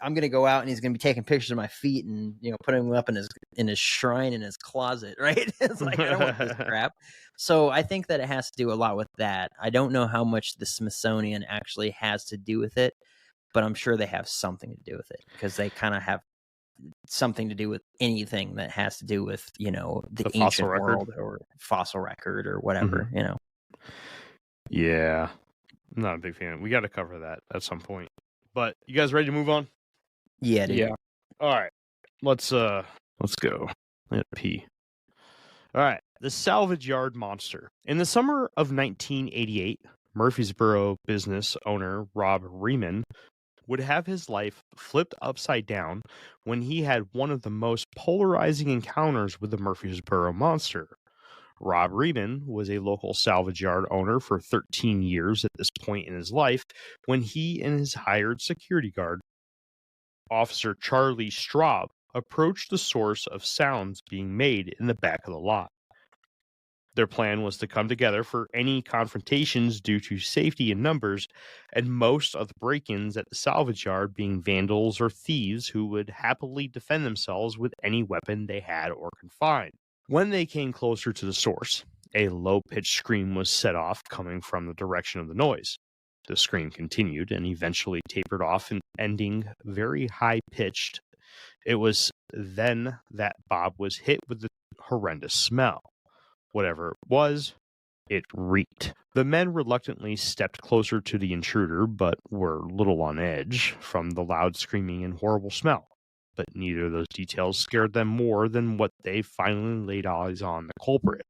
I'm gonna go out and he's gonna be taking pictures of my feet and putting them up in his shrine in his closet, right? It's like, I don't want this crap. So I think that it has to do a lot with that. I don't know how much the Smithsonian actually has to do with it, but I'm sure they have something to do with it, because they kind of have something to do with anything that has to do with the ancient world or fossil record or whatever. Yeah, I'm not a big fan. We got to cover that at some point. But you guys ready to move on? Yeah, dude. Yeah. All right, let's go. I gotta pee. All right, the salvage yard monster. In the summer of 1988, Murfreesboro business owner Rob Riemann would have his life flipped upside down when he had one of the most polarizing encounters with the Murfreesboro Monster. Rob Riemann was a local salvage yard owner for 13 years at this point in his life when he and his hired security guard, Officer Charlie Straub, approached the source of sounds being made in the back of the lot. Their plan was to come together for any confrontations due to safety in numbers, and most of the break-ins at the salvage yard being vandals or thieves who would happily defend themselves with any weapon they had or could find. When they came closer to the source, a low-pitched scream was set off coming from the direction of the noise. The scream continued and eventually tapered off and ending very high-pitched. It was then that Bob was hit with the horrendous smell. Whatever it was, it reeked. The men reluctantly stepped closer to the intruder, but were a little on edge from the loud screaming and horrible smell. But neither of those details scared them more than what they finally laid eyes on the culprit.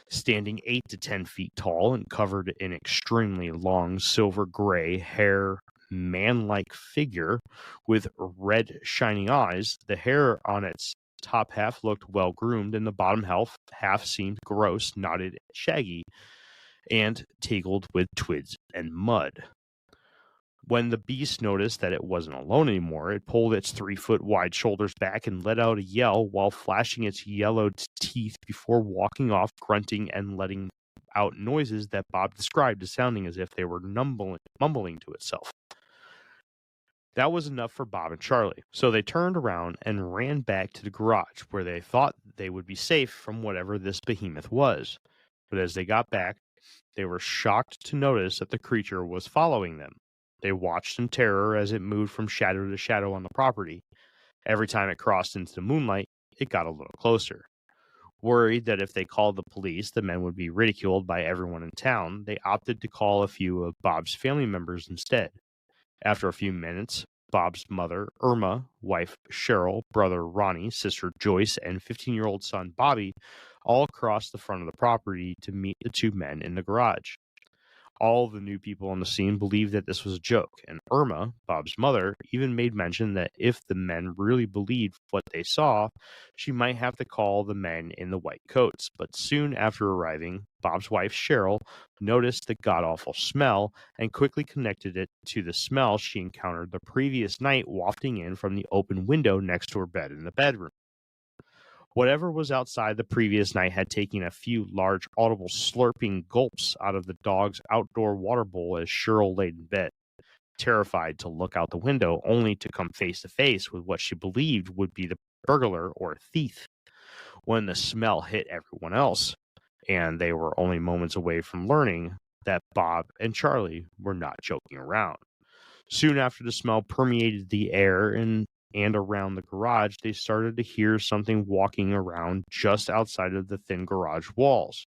Standing 8 to 10 feet tall and covered in extremely long silver-gray hair, man-like figure with red shining eyes, the hair on its top half looked well groomed, and the bottom half seemed gross, knotted, shaggy, and tangled with twigs and mud. When the beast noticed that it wasn't alone anymore, it pulled its 3-foot wide shoulders back and let out a yell while flashing its yellowed teeth before walking off, grunting and letting out noises that Bob described as sounding as if they were mumbling to itself. That was enough for Bob and Charlie, so they turned around and ran back to the garage where they thought they would be safe from whatever this behemoth was. But as they got back, they were shocked to notice that the creature was following them. They watched in terror as it moved from shadow to shadow on the property. Every time it crossed into the moonlight, it got a little closer. Worried that if they called the police, the men would be ridiculed by everyone in town, they opted to call a few of Bob's family members instead. After a few minutes, Bob's mother, Irma, wife Cheryl, brother Ronnie, sister Joyce, and 15-year-old son Bobby all crossed the front of the property to meet the two men in the garage. All the new people on the scene believed that this was a joke, and Irma, Bob's mother, even made mention that if the men really believed what they saw, she might have to call the men in the white coats. But soon after arriving, Bob's wife, Cheryl, noticed the god-awful smell and quickly connected it to the smell she encountered the previous night wafting in from the open window next to her bed in the bedroom. Whatever was outside the previous night had taken a few large audible slurping gulps out of the dog's outdoor water bowl as Cheryl laid in bed, terrified to look out the window only to come face to face with what she believed would be the burglar or thief. When the smell hit everyone else, and they were only moments away from learning that Bob and Charlie were not joking around. Soon after the smell permeated the air and around the garage, they started to hear something walking around just outside of the thin garage walls.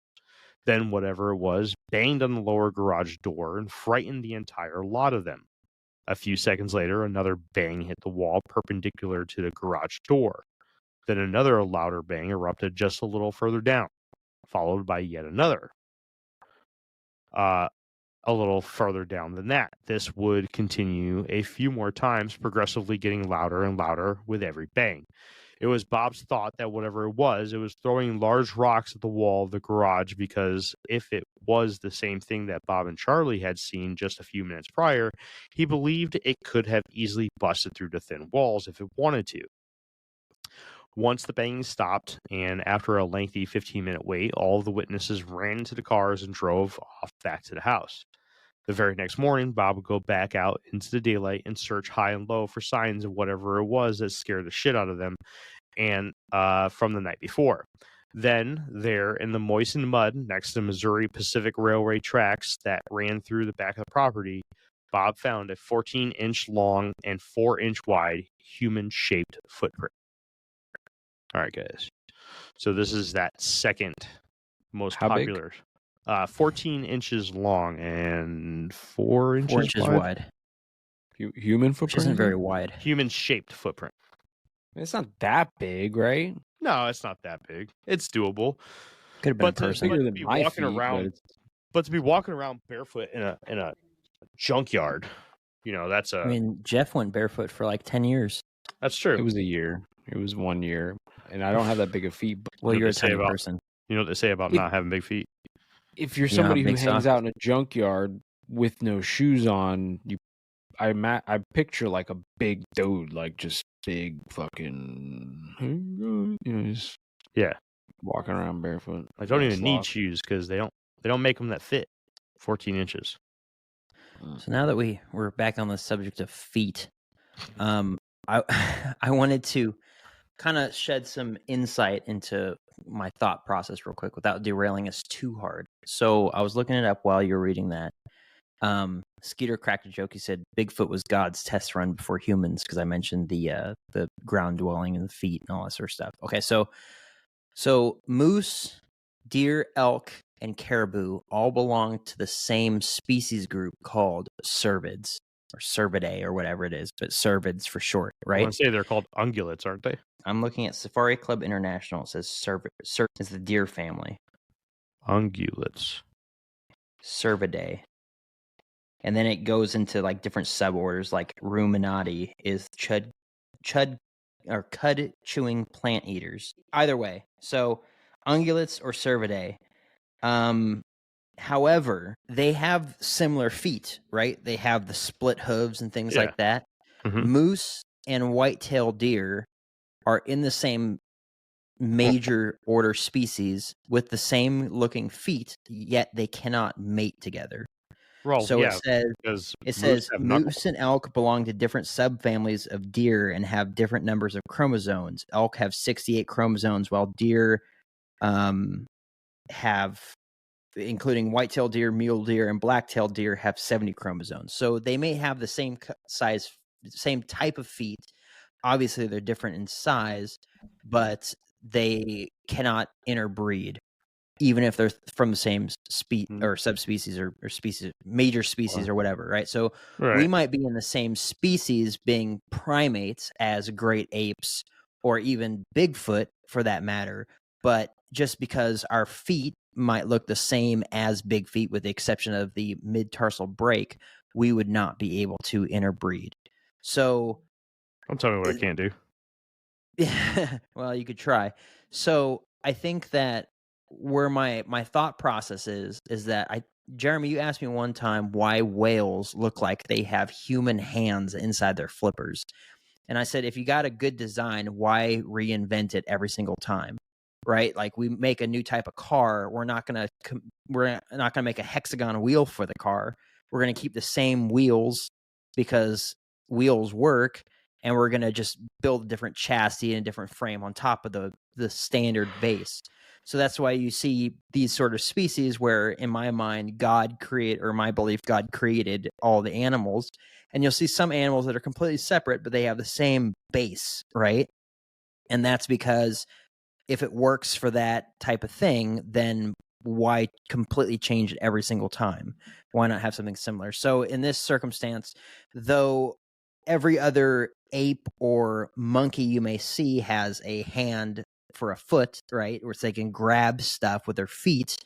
Then whatever it was banged on the lower garage door and frightened the entire lot of them. A few seconds later, another bang hit the wall perpendicular to the garage door. Then another louder bang erupted just a little further down, followed by yet another. A little further down than that. This would continue a few more times, progressively getting louder and louder with every bang. It was Bob's thought that whatever it was throwing large rocks at the wall of the garage, because if it was the same thing that Bob and Charlie had seen just a few minutes prior, he believed it could have easily busted through the thin walls if it wanted to. Once the banging stopped, and after a lengthy 15-minute wait, all of the witnesses ran into the cars and drove off back to the house. The very next morning, Bob would go back out into the daylight and search high and low for signs of whatever it was that scared the shit out of them and from the night before. Then, there in the moistened mud next to Missouri Pacific Railway tracks that ran through the back of the property, Bob found a 14-inch long and 4-inch wide human-shaped footprint. All right, guys. So this is that second most popular. 14 inches long and 4 inches, 4 inches wide. Human footprint? Which isn't very wide. Human-shaped footprint. It's not that big, right? No, it's not that big. It's doable. Could have been a person. But to be walking around barefoot in a junkyard, that's a. I mean, Jeff went barefoot for like 10 years. That's true. It was a year. It was 1 year, and I don't have that big of feet. Well, you're a tiny person. You know what they say about not having big feet? If you're somebody who hangs out in a junkyard with no shoes on, I picture like a big dude, like just big fucking, just walking around barefoot. I don't even need shoes because they don't make them that fit. 14 inches. So now that we're back on the subject of feet, I wanted to kind of shed some insight into my thought process real quick without derailing us too hard. So I was looking it up while you were reading that. Skeeter cracked a joke. He said Bigfoot was God's test run before humans, because I mentioned the ground dwelling and the feet and all that sort of stuff. Okay, so moose, deer, elk, and caribou all belong to the same species group called cervids, or cervidae, or whatever it is, but cervids for short, right? I want to say they're called ungulates, aren't they? I'm looking at Safari Club International. It says cervid is the deer family. Ungulates. Cervidae. And then it goes into like different suborders, like ruminati is cud chewing plant eaters. Either way, so ungulates or cervidae However, they have similar feet, right? They have the split hooves and things like that. Moose and white-tailed deer are in the same major order species with the same looking feet, yet they cannot mate together. Well, So yeah, it says moose and elk belong to different subfamilies of deer and have different numbers of chromosomes. Elk have 68 chromosomes, while deer have, including white-tailed deer, mule deer, and black-tailed deer, have 70 chromosomes. So they may have the same size, same type of feet. Obviously, they're different in size, but they cannot interbreed, even if they're from the same or subspecies or species, major species or whatever, right? So we might be in the same species, being primates as great apes or even Bigfoot for that matter, but just because our feet might look the same as big feet with the exception of the mid-tarsal break, we would not be able to interbreed. So don't tell me what I can't do. Well, you could try. So I think that where my thought process is that Jeremy, you asked me one time why whales look like they have human hands inside their flippers. And I said, if you got a good design, why reinvent it every single time? Right? Like, we make a new type of car, we're not going to make a hexagon wheel for the car. We're going to keep the same wheels because wheels work, and we're going to just build a different chassis and a different frame on top of the standard base. So that's why you see these sort of species where, in my mind, God created all the animals. And you'll see some animals that are completely separate, but they have the same base, right? And that's because if it works for that type of thing, then why completely change it every single time? Why not have something similar? So in this circumstance, though every other ape or monkey you may see has a hand for a foot, right, where they can grab stuff with their feet,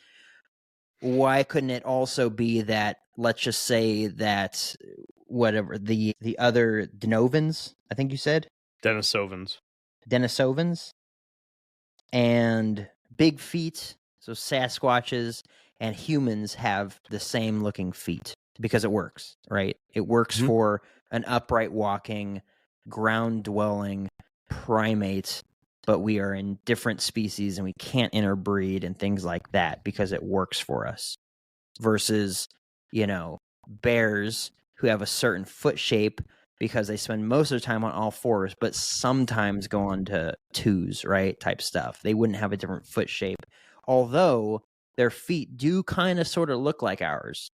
why couldn't it also be that, let's just say that whatever the other Denisovans, I think you said? Denisovans. And big feet, so Sasquatches and humans have the same looking feet because it works, right? It works for an upright walking, ground dwelling primate, but we are in different species and we can't interbreed and things like that because it works for us. Versus, bears who have a certain foot shape because they spend most of their time on all fours, but sometimes go on to twos, right? Type stuff. They wouldn't have a different foot shape, although their feet do kind of sort of look like ours,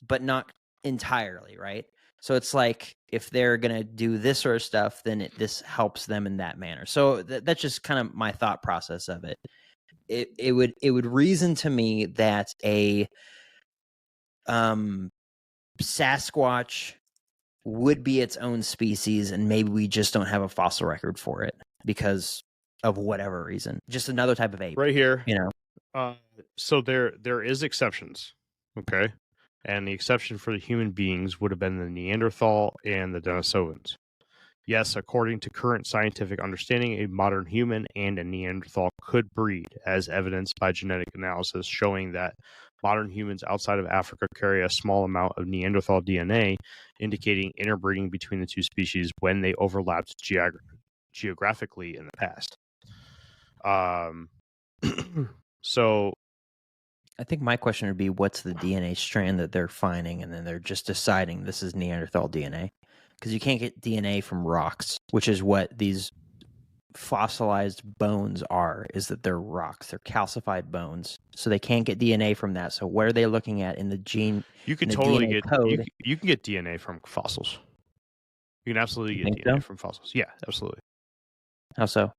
but not entirely, right? So it's like, if they're going to do this sort of stuff, then this helps them in that manner. So that's just kind of my thought process of it. It would reason to me that a Sasquatch would be its own species, and maybe we just don't have a fossil record for it because of whatever reason. Just another type of ape. Right here. So there is exceptions, okay? And the exception for the human beings would have been the Neanderthal and the Denisovans. Yes, according to current scientific understanding, a modern human and a Neanderthal could breed, as evidenced by genetic analysis showing that modern humans outside of Africa carry a small amount of Neanderthal DNA, indicating interbreeding between the two species when they overlapped geographically in the past. So I think my question would be, what's the DNA strand that they're finding, and then they're just deciding this is Neanderthal DNA? Because you can't get DNA from rocks, which is what these fossilized bones are, is that they're rocks. They're calcified bones. So they can't get DNA from that. So what are they looking at in the gene? You can totally get code? You can get DNA from fossils. You can absolutely get DNA from fossils. Yeah, absolutely. How so?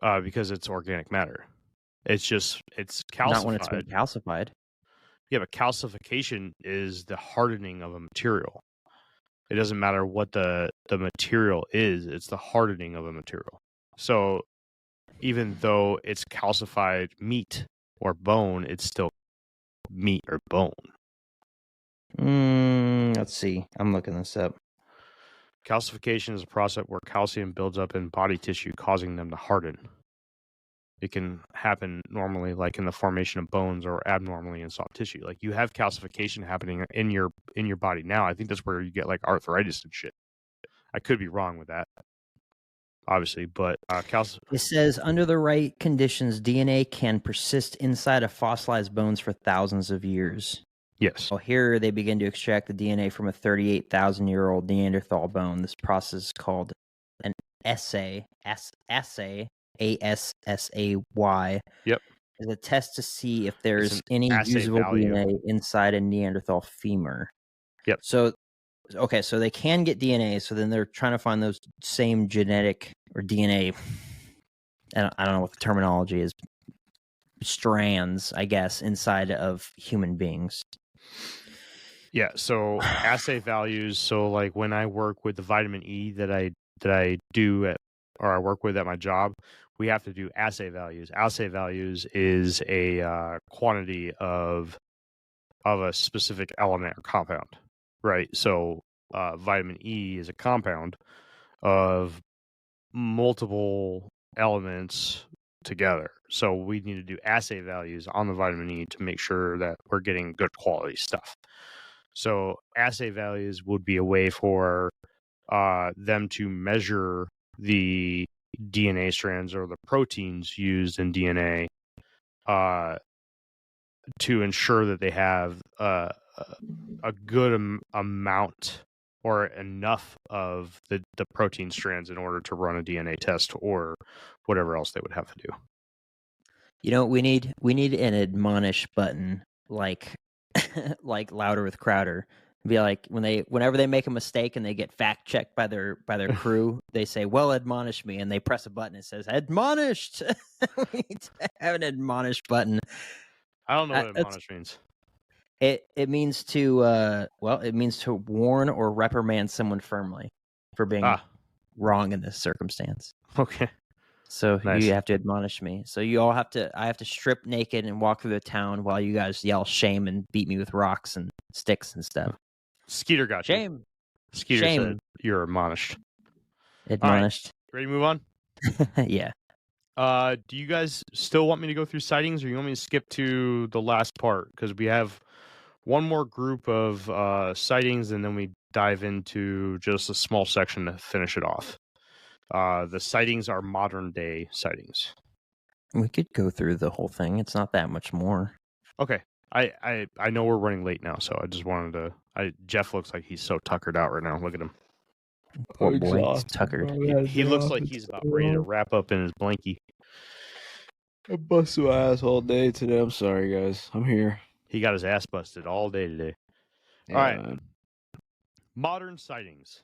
Because it's organic matter. It's calcified. Not when it's been calcified. Yeah, but calcification is the hardening of a material. It doesn't matter what the material is, it's the hardening of a material. So even though it's calcified meat or bone, it's still meat or bone. Let's see. I'm looking this up. Calcification is a process where calcium builds up in body tissue, causing them to harden. It can happen normally, like in the formation of bones, or abnormally in soft tissue. Like you have calcification happening in your body now. I think that's where you get like arthritis and shit. I could be wrong with that, obviously, but It says under the right conditions, DNA can persist inside of fossilized bones for thousands of years. Yes. Well, here they begin to extract the DNA from a 38,000-year-old Neanderthal bone. This process is called an assay. Assay. ASSAY. Yep. Is a test to see if there's an any assay usable value. DNA inside a Neanderthal femur. Yep. So, okay, so they can get DNA. So then they're trying to find those same genetic or DNA. I don't know what the terminology is. Strands, I guess, inside of human beings. Yeah. So assay values. So like when I work with the vitamin E that I do or I work with at my job, we have to do assay values. Assay values is a quantity of a specific element or compound, right? So vitamin E is a compound of multiple elements together. So we need to do assay values on the vitamin E to make sure that we're getting good quality stuff. So assay values would be a way for them to measure the DNA strands or the proteins used in DNA to ensure that they have a good amount or enough of the protein strands in order to run a DNA test or whatever else they would have to do. You know, we need an admonish button like like Louder with Crowder. Be like whenever they make a mistake and they get fact checked by their crew, they say, "Well, admonish me," and they press a button that says "admonished." We need to have an admonish button. I don't know what admonish means. It means to it means to warn or reprimand someone firmly for being wrong in this circumstance. Okay. So Nice. you have to admonish me. So I have to strip naked and walk through the town while you guys yell shame and beat me with rocks and sticks and stuff. Skeeter got you. Shame. Skeeter Shame. said you're admonished. Admonished. All right. Ready to move on? Yeah. Do you guys still want me to go through sightings, or you want me to skip to the last part? Because we have one more group of sightings, and then we dive into just a small section to finish it off. The sightings are modern day sightings. We could go through the whole thing. It's not that much more. Okay. I know we're running late now, so I just wanted to. Jeff looks like he's so tuckered out right now. Look at him. Poor boy, he's tuckered. He looks like he's about ready to wrap up in his blankie. I busted my ass all day today. I'm sorry, guys. I'm here. He got his ass busted all day today. Yeah, all right. man. Modern sightings.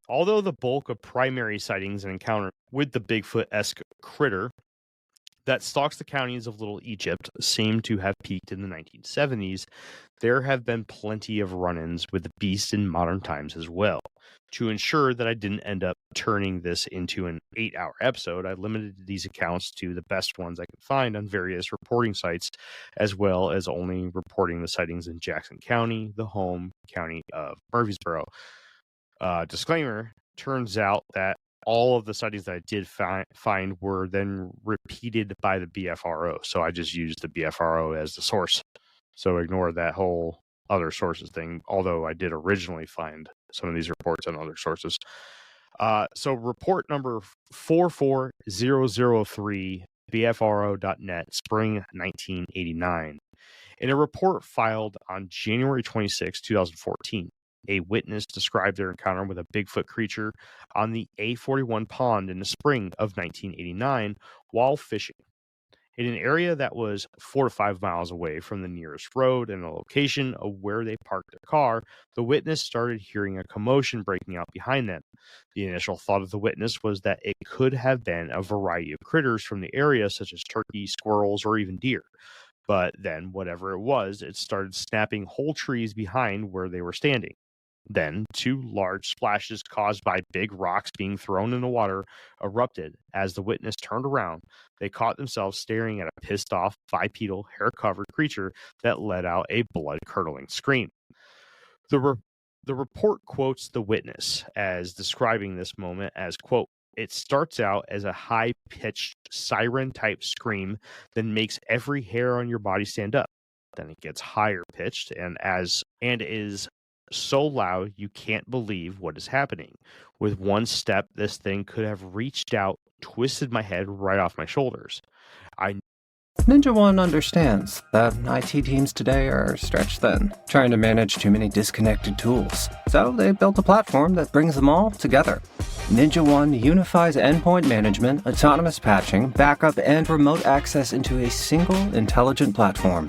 Although the bulk of primary sightings and encounters with the Bigfoot-esque critter that stalks the counties of Little Egypt seem to have peaked in the 1970s, there have been plenty of run-ins with the beast in modern times as well. To ensure that I didn't end up turning this into an 8-hour episode, I limited these accounts to the best ones I could find on various reporting sites, as well as only reporting the sightings in Jackson County, the home county of Murphysboro. Disclaimer, turns out that all of the sightings that I did find were then repeated by the BFRO. So I just used the BFRO as the source. So ignore that whole other sources thing, although I did originally find some of these reports on other sources. So report number 44003, BFRO.net, spring 1989. In a report filed on January 26, 2014, a witness described their encounter with a Bigfoot creature on the A41 pond in the spring of 1989 while fishing. In an area that was 4 to 5 miles away from the nearest road and the location of where they parked their car, the witness started hearing a commotion breaking out behind them. The initial thought of the witness was that it could have been a variety of critters from the area, such as turkeys, squirrels, or even deer. But then, whatever it was, it started snapping whole trees behind where they were standing. Then, 2 large splashes caused by big rocks being thrown in the water erupted. As the witness turned around, they caught themselves staring at a pissed-off, bipedal, hair-covered creature that let out a blood-curdling scream. The report quotes the witness as describing this moment as, quote, It starts out as a high-pitched siren-type scream that makes every hair on your body stand up. Then it gets higher-pitched and is so loud you can't believe what is happening. With one step, this thing could have reached out, twisted my head right off my shoulders. Ninja One understands that IT teams today are stretched thin, trying to manage too many disconnected tools. So they built a platform that brings them all together. Ninja One unifies endpoint management, autonomous patching, backup, and remote access into a single intelligent platform.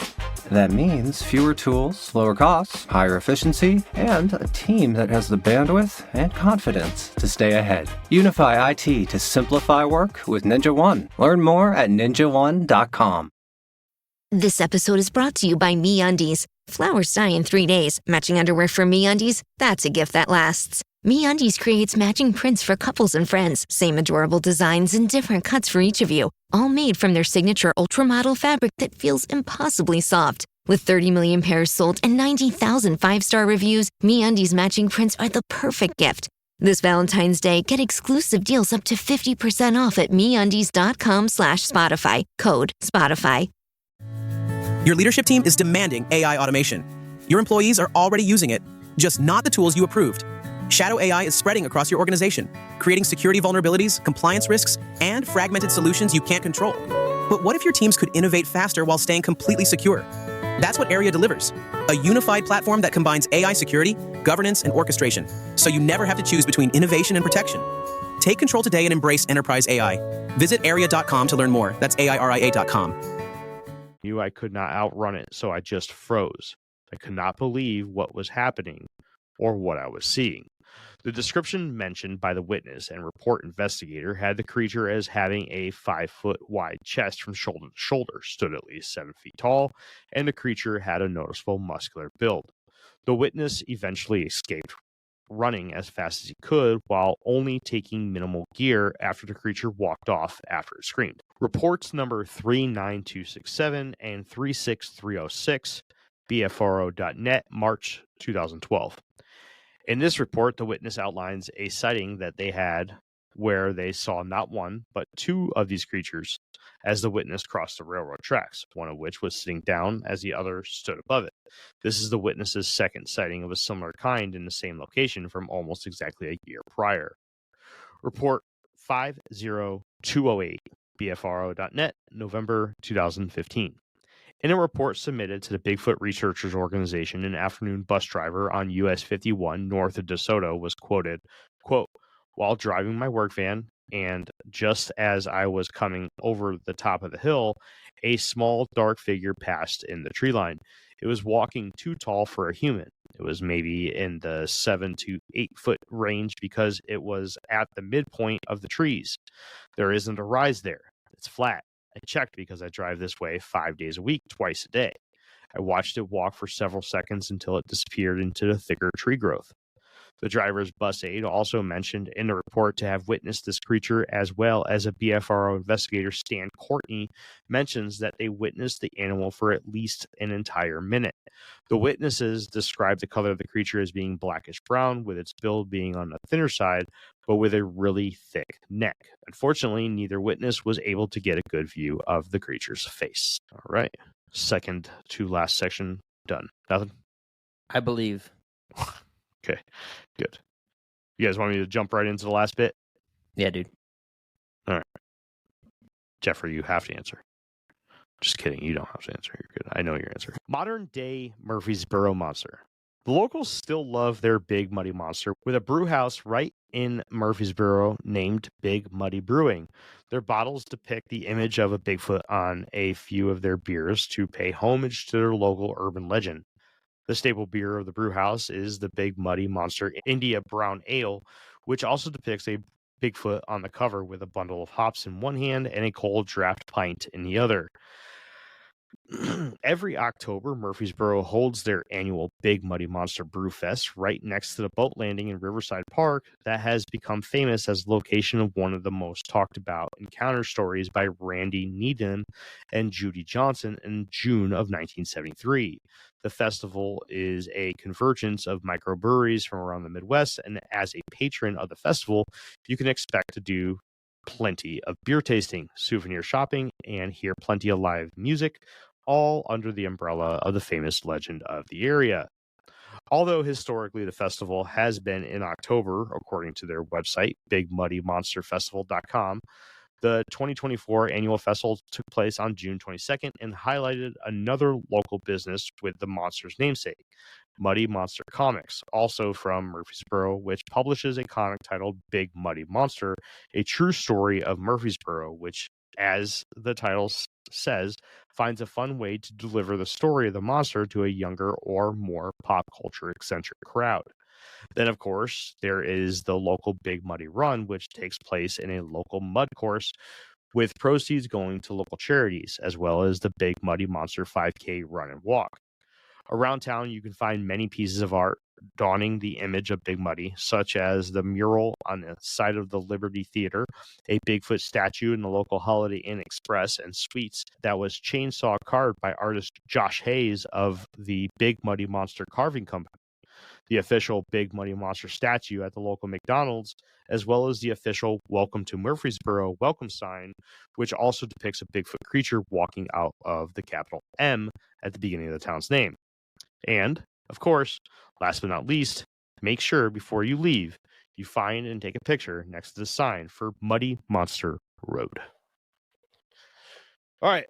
That means fewer tools, lower costs, higher efficiency, and a team that has the bandwidth and confidence to stay ahead. Unify IT to simplify work with Ninja One. Learn more at ninjaone.com. This episode is brought to you by MeUndies. Flowers die in 3 days. Matching underwear for MeUndies? That's a gift that lasts. MeUndies creates matching prints for couples and friends. Same adorable designs and different cuts for each of you. All made from their signature ultramodel fabric that feels impossibly soft. With 30 million pairs sold and 90,000 five-star reviews, MeUndies matching prints are the perfect gift. This Valentine's Day, get exclusive deals up to 50% off at MeUndies.com/Spotify. Code Spotify. Your leadership team is demanding AI automation. Your employees are already using it, just not the tools you approved. Shadow AI is spreading across your organization, creating security vulnerabilities, compliance risks, and fragmented solutions you can't control. But what if your teams could innovate faster while staying completely secure? That's what Area delivers, a unified platform that combines AI security, governance, and orchestration, so you never have to choose between innovation and protection. Take control today and embrace enterprise AI. Visit Area.com to learn more. That's AIRIA.com. Knew I could not outrun it, so I just froze. I could not believe what was happening or what I was seeing. The description mentioned by the witness and report investigator had the creature as having a 5-foot wide chest from shoulder to shoulder, stood at least 7 feet tall, and the creature had a noticeable muscular build. The witness eventually escaped, running as fast as he could while only taking minimal gear after the creature walked off after it screamed. Reports number 39267 and 36306, BFRO.net, March 2012. In this report, the witness outlines a sighting that they had where they saw not one, but two of these creatures as the witness crossed the railroad tracks, one of which was sitting down as the other stood above it. This is the witness's second sighting of a similar kind in the same location from almost exactly a year prior. Report 50208, BFRO.net, November 2015. In a report submitted to the Bigfoot Researchers Organization, an afternoon bus driver on US 51 north of DeSoto was quoted, quote, "While driving my work van, and just as I was coming over the top of the hill, a small dark figure passed in the tree line. It was walking too tall for a human. It was maybe in the 7 to 8 foot range because it was at the midpoint of the trees. There isn't a rise there. It's flat. I checked because I drive this way 5 days a week, twice a day. I watched it walk for several seconds until it disappeared into the thicker tree growth." The driver's bus aide also mentioned in the report to have witnessed this creature, as well as a BFRO investigator, Stan Courtney, mentions that they witnessed the animal for at least an entire minute. The witnesses described the color of the creature as being blackish brown, with its build being on the thinner side, but with a really thick neck. Unfortunately, neither witness was able to get a good view of the creature's face. All right. Second to last section done. Nothing? I believe. Okay, good. You guys want me to jump right into the last bit? Yeah, dude. All right. Jeffrey, you have to answer. Just kidding. You don't have to answer. You're good. I know your answer. Modern day Murfreesboro Monster. The locals still love their Big Muddy Monster, with a brew house right in Murfreesboro named Big Muddy Brewing. Their bottles depict the image of a Bigfoot on a few of their beers to pay homage to their local urban legend. The staple beer of the brew house is the Big Muddy Monster India Brown Ale, which also depicts a Bigfoot on the cover with a bundle of hops in one hand and a cold draft pint in the other. Every October, Murfreesboro holds their annual Big Muddy Monster Brew Fest right next to the boat landing in Riverside Park that has become famous as the location of one of the most talked about encounter stories by Randy Needham and Judy Johnson in June of 1973. The festival is a convergence of microbreweries from around the Midwest, and as a patron of the festival, you can expect to do plenty of beer tasting, souvenir shopping, and hear plenty of live music, all under the umbrella of the famous legend of the area. Although historically the festival has been in October, according to their website, bigmuddymonsterfestival.com, the 2024 annual festival took place on June 22nd and highlighted another local business with the Monster's namesake, Muddy Monster Comics, also from Murfreesboro, which publishes a comic titled Big Muddy Monster, a true story of Murfreesboro, which, as the title says, finds a fun way to deliver the story of the monster to a younger or more pop culture eccentric crowd. Then, of course, there is the local Big Muddy Run, which takes place in a local mud course with proceeds going to local charities, as well as the Big Muddy Monster 5K Run and Walk. Around town, you can find many pieces of art donning the image of Big Muddy, such as the mural on the side of the Liberty Theater, a Bigfoot statue in the local Holiday Inn Express and Suites that was chainsaw carved by artist Josh Hayes of the Big Muddy Monster Carving Company, the official Big Muddy Monster statue at the local McDonald's, as well as the official Welcome to Murfreesboro welcome sign, which also depicts a Bigfoot creature walking out of the capital M at the beginning of the town's name. And, of course, last but not least, make sure before you leave, you find and take a picture next to the sign for Muddy Monster Road. All right.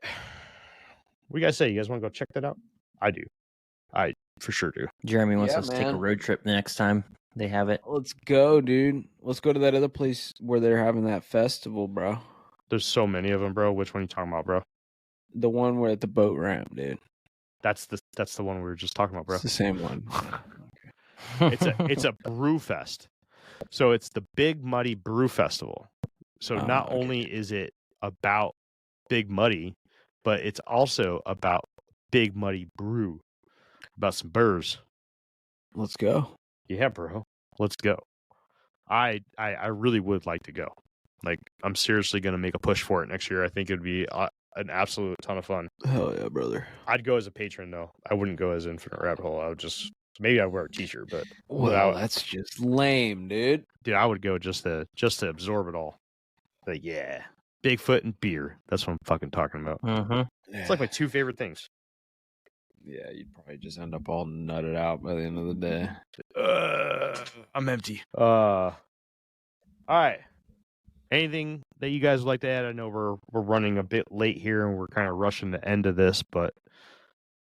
What do you guys say? You guys want to go check that out? I do. I for sure do. Jeremy wants us to take a road trip the next time they have it. Let's go, dude. Let's go to that other place where they're having that festival, bro. There's so many of them, bro. Which one are you talking about, bro? The one where at the boat ramp, dude. That's the one we were just talking about, bro. It's the same one. It's a brew fest. So it's the Big Muddy Brew Festival. So not only is it about Big Muddy, but it's also about Big Muddy Brew. About some burrs. Let's go. Yeah, bro. Let's go. I really would like to go. Like, I'm seriously going to make a push for it next year. I think it'd be an absolute ton of fun. Hell yeah, brother. I'd go as a patron, though. I wouldn't go as Infinite Rabbit Hole. I would just... Maybe I'd wear a t-shirt, but... Well, that's just lame, dude. Dude, I would go just to absorb it all. Like, yeah. Bigfoot and beer. That's what I'm fucking talking about. Yeah. It's like my two favorite things. Yeah, you'd probably just end up all nutted out by the end of the day. I'm empty. All right. Anything that you guys would like to add? I know we're running a bit late here and we're kind of rushing the end of this, but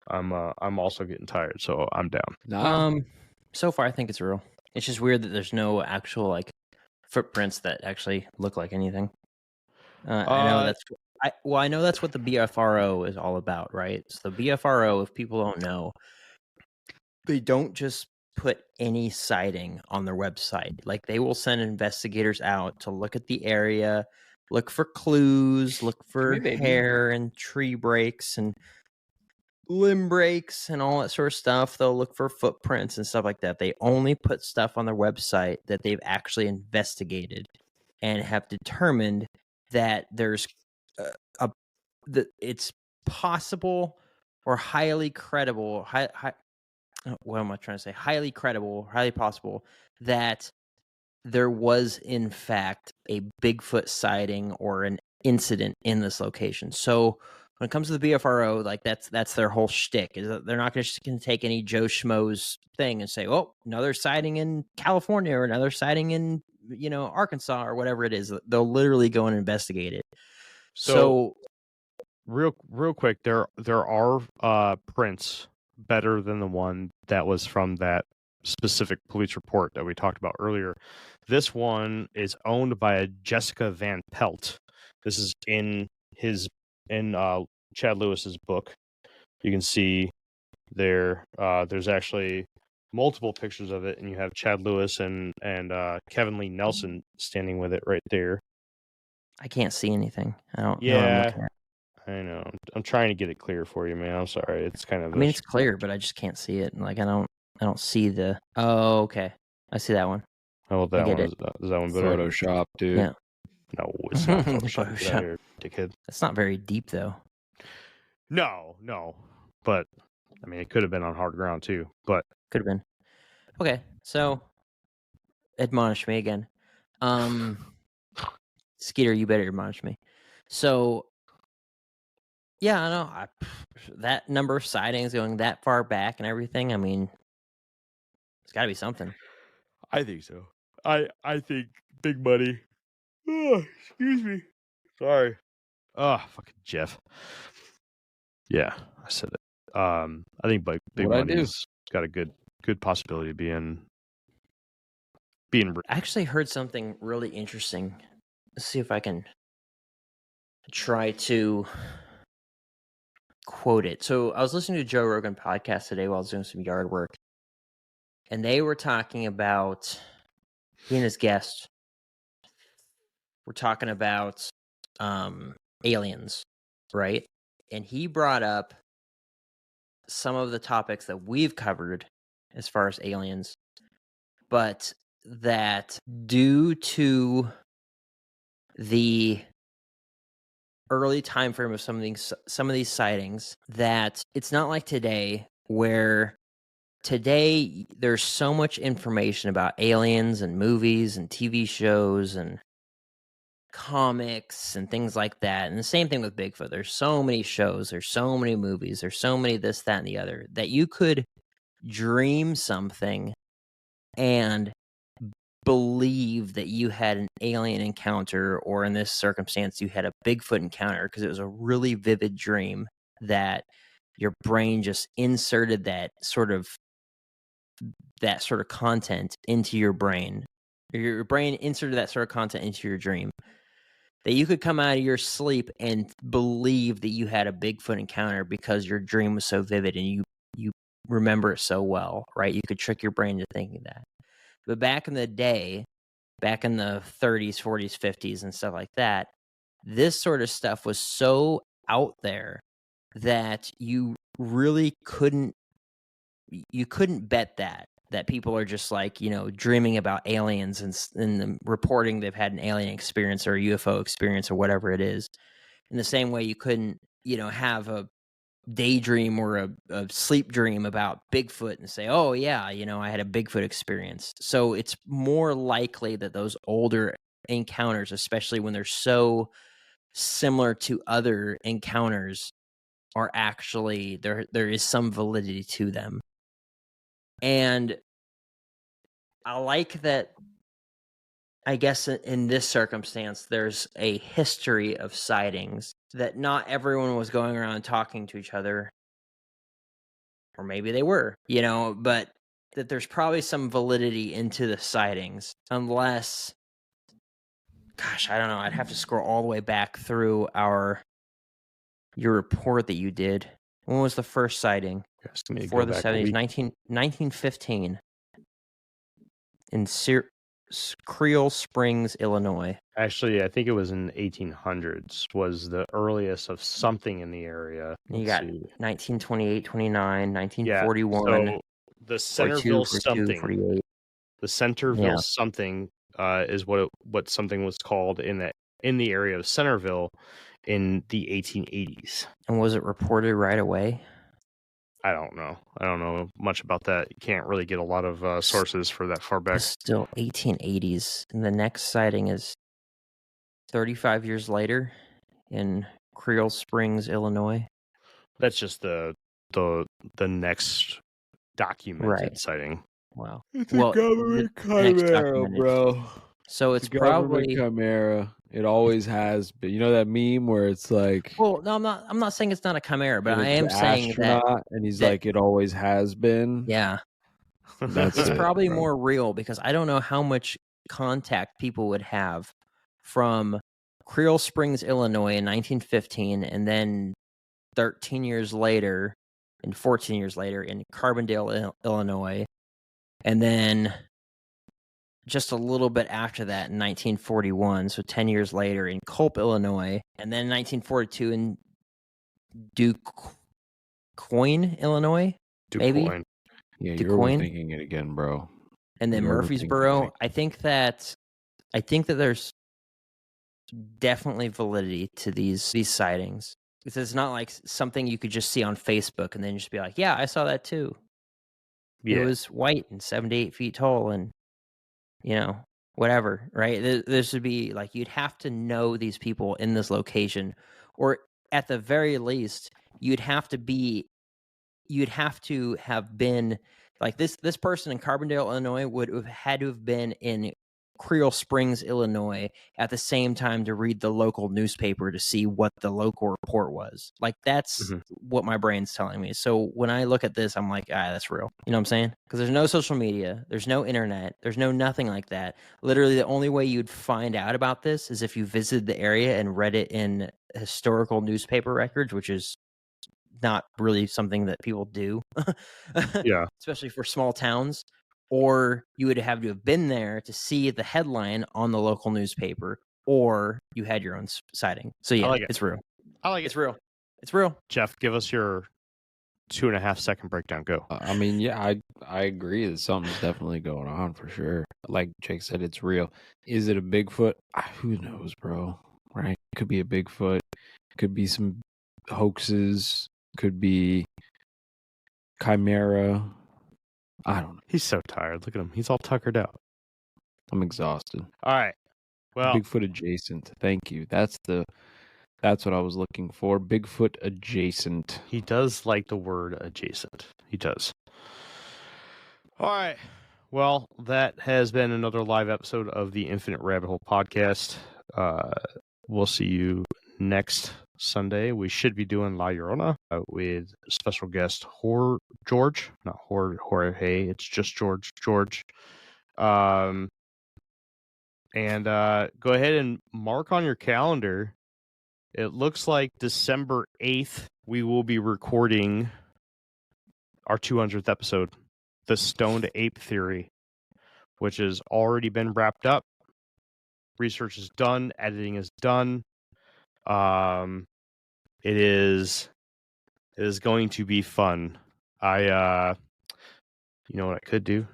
I'm also getting tired, so I'm down. So far I think it's real. It's just weird that there's no actual like footprints that actually look like anything. I know that's what the BFRO is all about, right? So the BFRO, if people don't know, they don't just put any sighting on their website. Like, they will send investigators out to look at the area, look for clues, look for hair and tree breaks and limb breaks and all that sort of stuff. They'll look for footprints and stuff like that. They only put stuff on their website that they've actually investigated and have determined that there's that it's possible or highly credible. What am I trying to say? Highly credible, highly possible that there was in fact a Bigfoot sighting or an incident in this location. So when it comes to the BFRO, like that's their whole shtick. Is that they're not going to take any Joe Schmo's thing and say, "Oh, another sighting in California or another sighting in Arkansas or whatever it is." They'll literally go and investigate it. So real quick, there are prints better than the one that was from that specific police report that we talked about earlier. This one is owned by a Jessica Van Pelt. This is in Chad Lewis's book. You can see there's actually multiple pictures of it, and you have Chad Lewis and Kevin Lee Nelson standing with it right there. I can't see anything. I don't know Yeah. what I'm looking at. I know. I'm trying to get it clear for you, man. I'm sorry. It's kind of. I mean, it's clear, but I just can't see it. Like, I don't see the. Oh, okay. I see that one. Oh, that get one it. is that one better? Photoshop, dude. Yeah. No, it's not Photoshop. Get out of here, dickhead. It's not very deep, though. No. But I mean, it could have been on hard ground too. But could have been. Okay, so admonish me again. Skeeter, you better admonish me. So, yeah, I know that number of sightings going that far back and everything. I mean, it's got to be something. I think so. I think Big Money. Oh, excuse me. Sorry. Fucking Jeff. Yeah, I said it. I think Big Money's got a good possibility of being. I actually heard something really interesting. Let's see if I can try to quote it. So I was listening to Joe Rogan podcast today while I was doing some yard work, and they were talking about, he and his guest were talking about aliens, right? And he brought up some of the topics that we've covered as far as aliens, but that due to the early time frame of some of these sightings, that it's not like today, where today there's so much information about aliens and movies and TV shows and comics and things like that. And the same thing with Bigfoot. There's so many shows, there's so many movies, there's so many this, that, and the other, that you could dream something and believe that you had an alien encounter, or in this circumstance, you had a Bigfoot encounter, because it was a really vivid dream that your brain just inserted that sort of content into your brain. Your brain inserted that sort of content into your dream, that you could come out of your sleep and believe that you had a Bigfoot encounter because your dream was so vivid and you remember it so well, right? You could trick your brain into thinking that. But back in the day, back in the 30s, 40s, 50s, and stuff like that, this sort of stuff was so out there that you really couldn't bet that people are just like, dreaming about aliens and reporting they've had an alien experience or a UFO experience or whatever it is. In the same way you couldn't, have a daydream or a sleep dream about Bigfoot and say, oh yeah, I had a Bigfoot experience. So it's more likely that those older encounters, especially when they're so similar to other encounters, are actually there is some validity to them. And I like that, I guess in this circumstance, there's a history of sightings, that not everyone was going around talking to each other, or maybe they were, but that there's probably some validity into the sightings, unless, gosh, I don't know, I'd have to scroll all the way back through your report that you did. When was the first sighting? Before the 70s, 1915. In Creole Springs, Illinois. Actually, I think it was in 1800s was the earliest of something in the area. You got 1928, 29, 1941. So the Centerville something. The Centerville something is what something was called in the area of Centerville in the 1880s. And was it reported right away? I don't know much about that. You can't really get a lot of sources for that far back. It's still 1880s, and the next sighting is 35 years later in Creole Springs, Illinois. That's just the next documented sighting. Wow. It's a government chimera, bro. So it's probably chimera. It always has been. You know that meme where it's like, well, no, I'm not saying it's not a chimera, but I am saying that, and he's like, it always has been. Yeah. It's probably more real, because I don't know how much contact people would have from Creole Springs, Illinois in 1915, and then 13 years later and 14 years later in Carbondale, Illinois, and then just a little bit after that in 1941, so 10 years later in Culp, Illinois, and then 1942 in DuQuoin, Illinois. Maybe. DuQuoin. Yeah, you're DuQuoin. overthinking it again, bro. And then You're Murfreesboro. overthinking I think that there's definitely validity to these sightings. It's not like something you could just see on Facebook and then just be like, yeah, I saw that too. Yeah. It was white and 7 to 8 feet tall and, whatever, right? There should be, like, you'd have to know these people in this location, or at the very least, you'd have to have been, like, this person in Carbondale, Illinois would have had to have been in Creole Springs, Illinois at the same time to read the local newspaper to see what the local report was. Like, that's what my brain's telling me. So when I look at this, I'm like, that's real. You know what I'm saying? Because there's no social media, there's no internet, there's no nothing like that. Literally, the only way you'd find out about this is if you visited the area and read it in historical newspaper records, which is not really something that people do. Yeah. Especially for small towns. Or you would have to have been there to see the headline on the local newspaper, or you had your own sighting. So yeah, like it. It's real. I like it. It's real. It's real. Jeff, give us your 2.5 second breakdown. Go. I mean, yeah, I agree that something's definitely going on for sure. Like Jake said, it's real. Is it a Bigfoot? Who knows, bro? Right? Could be a Bigfoot. Could be some hoaxes. Could be chimera. I don't know. He's so tired. Look at him. He's all tuckered out. I'm exhausted. All right. Well, Bigfoot adjacent. Thank you. That's what I was looking for. Bigfoot adjacent. He does like the word adjacent. He does. All right. Well, that has been another live episode of the Infinite Rabbit Hole podcast. We'll see you next Sunday. We should be doing La Llorona with special guest George, not Jorge. It's just George. And go ahead and mark on your calendar. It looks like December 8th we will be recording our 200th episode, the Stoned Ape Theory, which has already been wrapped up. Research is done. Editing is done. It is going to be fun. You know what I could do?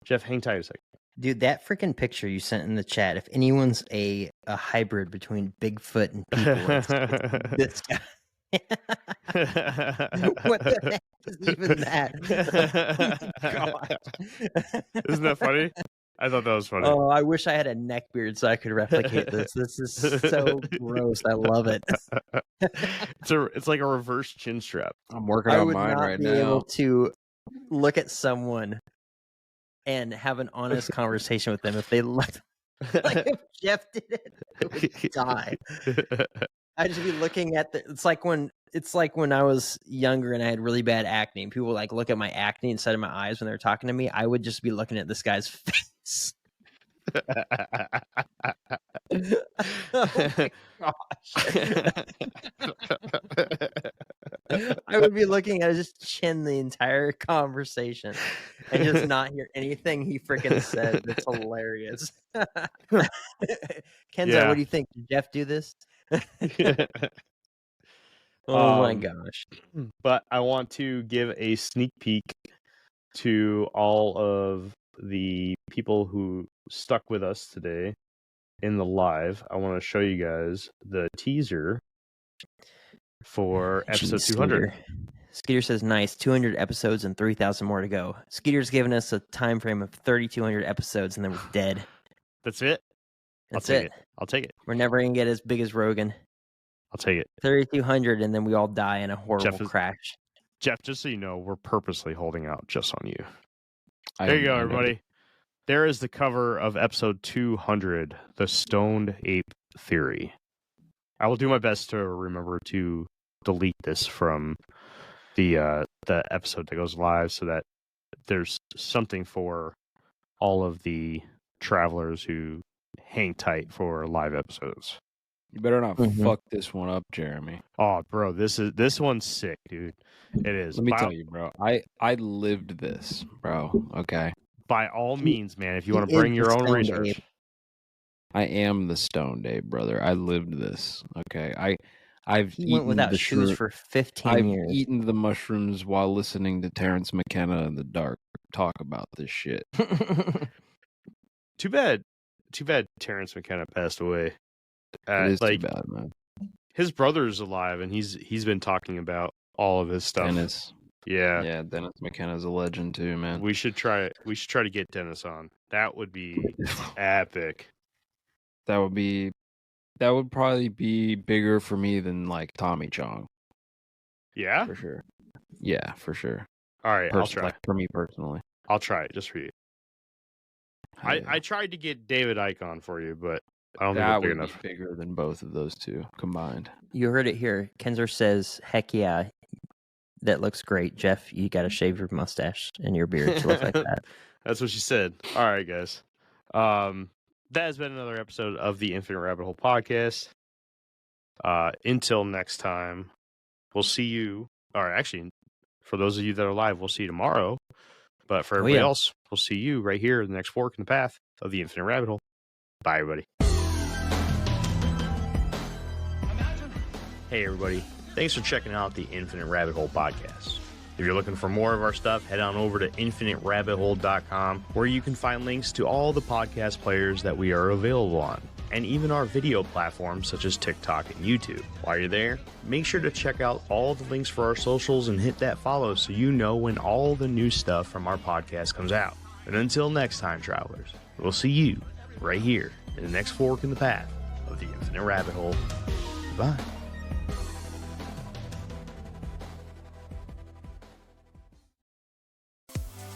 Jeff, hang tight a second. Dude, that freaking picture you sent in the chat, if anyone's a hybrid between Bigfoot and people, it's this guy. What the heck is even that? God. Isn't that funny? I thought that was funny. Oh, I wish I had a neck beard so I could replicate this. This is so gross. I love it. It's like a reverse chin strap. I'm working on mine right now. I would not be able to look at someone and have an honest conversation with them if they looked like if Jeff did it. I would die. I'd just be looking at it's like when I was younger and I had really bad acne and people would like look at my acne instead of my eyes when they were talking to me. I would just be looking at this guy's face. Oh my gosh. I would be looking at his chin the entire conversation and just not hear anything he freaking said. It's hilarious. Kenzo, what do you think? Did Jeff do this? Oh my gosh. But I want to give a sneak peek to all of the people who stuck with us today in the live. I want to show you guys the teaser for episode 200. Skeeter says, nice, 200 episodes and 3,000 more to go. Skeeter's given us a time frame of 3,200 episodes and then we're dead. That's it? That's it. I'll take it. We're never going to get as big as Rogan. I'll take it. 3,200 and then we all die in a horrible crash. Jeff, just so you know, we're purposely holding out just on you. There you go, everybody. There is the cover of episode 200, The Stoned Ape Theory. I will do my best to remember to delete this from the episode that goes live so that there's something for all of the travelers who hang tight for live episodes. You better not fuck this one up, Jeremy. Oh, bro, this one's sick, dude. It is. Let me tell you, bro. I lived this, bro. Okay. By all means, man, if you want to bring your own research. I am the Stoned Ape, brother. I lived this. Okay. He went without shoes for 15 years. I've eaten the mushrooms while listening to Terrence McKenna in the dark talk about this shit. Too bad Terrence McKenna passed away. It is too bad, man. His brother's alive, and he's been talking about all of his stuff. Dennis. Yeah, Dennis McKenna's a legend too, man. We should try to get Dennis on. That would be epic. That would probably be bigger for me than like Tommy Chong. Yeah? For sure. Yeah, for sure. All right, I'll try. Like, for me personally. I'll try it just for you. I tried to get David Icke on for you, but I don't think it's big enough. That would be bigger than both of those two combined. You heard it here. Kenzer says, heck yeah, that looks great. Jeff, you got to shave your mustache and your beard to look like that. That's what she said. All right, guys. That has been another episode of the Infinite Rabbit Hole podcast. Until next time, we'll see you. Or actually, for those of you that are live, we'll see you tomorrow. But for everybody else, we'll see you right here in the next fork in the path of the Infinite Rabbit Hole. Bye, everybody. Hey, everybody. Thanks for checking out the Infinite Rabbit Hole podcast. If you're looking for more of our stuff, head on over to infiniterabbithole.com, where you can find links to all the podcast players that we are available on, and even our video platforms such as TikTok and YouTube. While you're there, make sure to check out all the links for our socials and hit that follow so you know when all the new stuff from our podcast comes out. And until next time, travelers, we'll see you right here in the next fork in the path of the Infinite Rabbit Hole. Bye.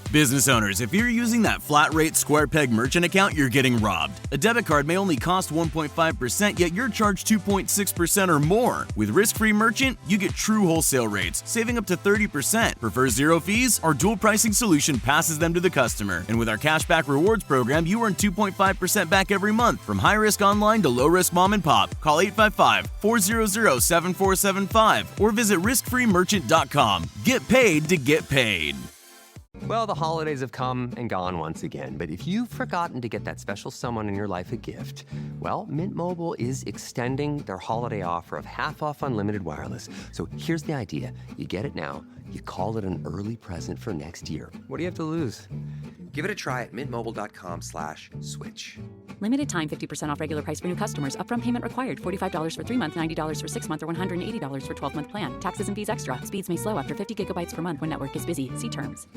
Business owners, if you're using that flat rate Square Peg merchant account, you're getting robbed. A debit card may only cost 1.5%, yet you're charged 2.6% or more. With risk-free merchant, you get true wholesale rates, saving up to 30%. Prefer zero fees? Our dual pricing solution passes them to the customer. And with our cashback rewards program, you earn 2.5% back every month. From high-risk online to low-risk mom and pop, call 855-400-7475 or visit riskfreemerchant.com. Get paid to get paid. Well, the holidays have come and gone once again, but if you've forgotten to get that special someone in your life a gift, well, Mint Mobile is extending their holiday offer of half off unlimited wireless. So here's the idea. You get it now, you call it an early present for next year. What do you have to lose? Give it a try at mintmobile.com/switch. Limited time 50% off regular price for new customers. Upfront payment required. $45 for 3 months, $90 for 6 months, or $180 for 12-month plan. Taxes and fees extra. Speeds may slow after 50 gigabytes per month when network is busy. See terms.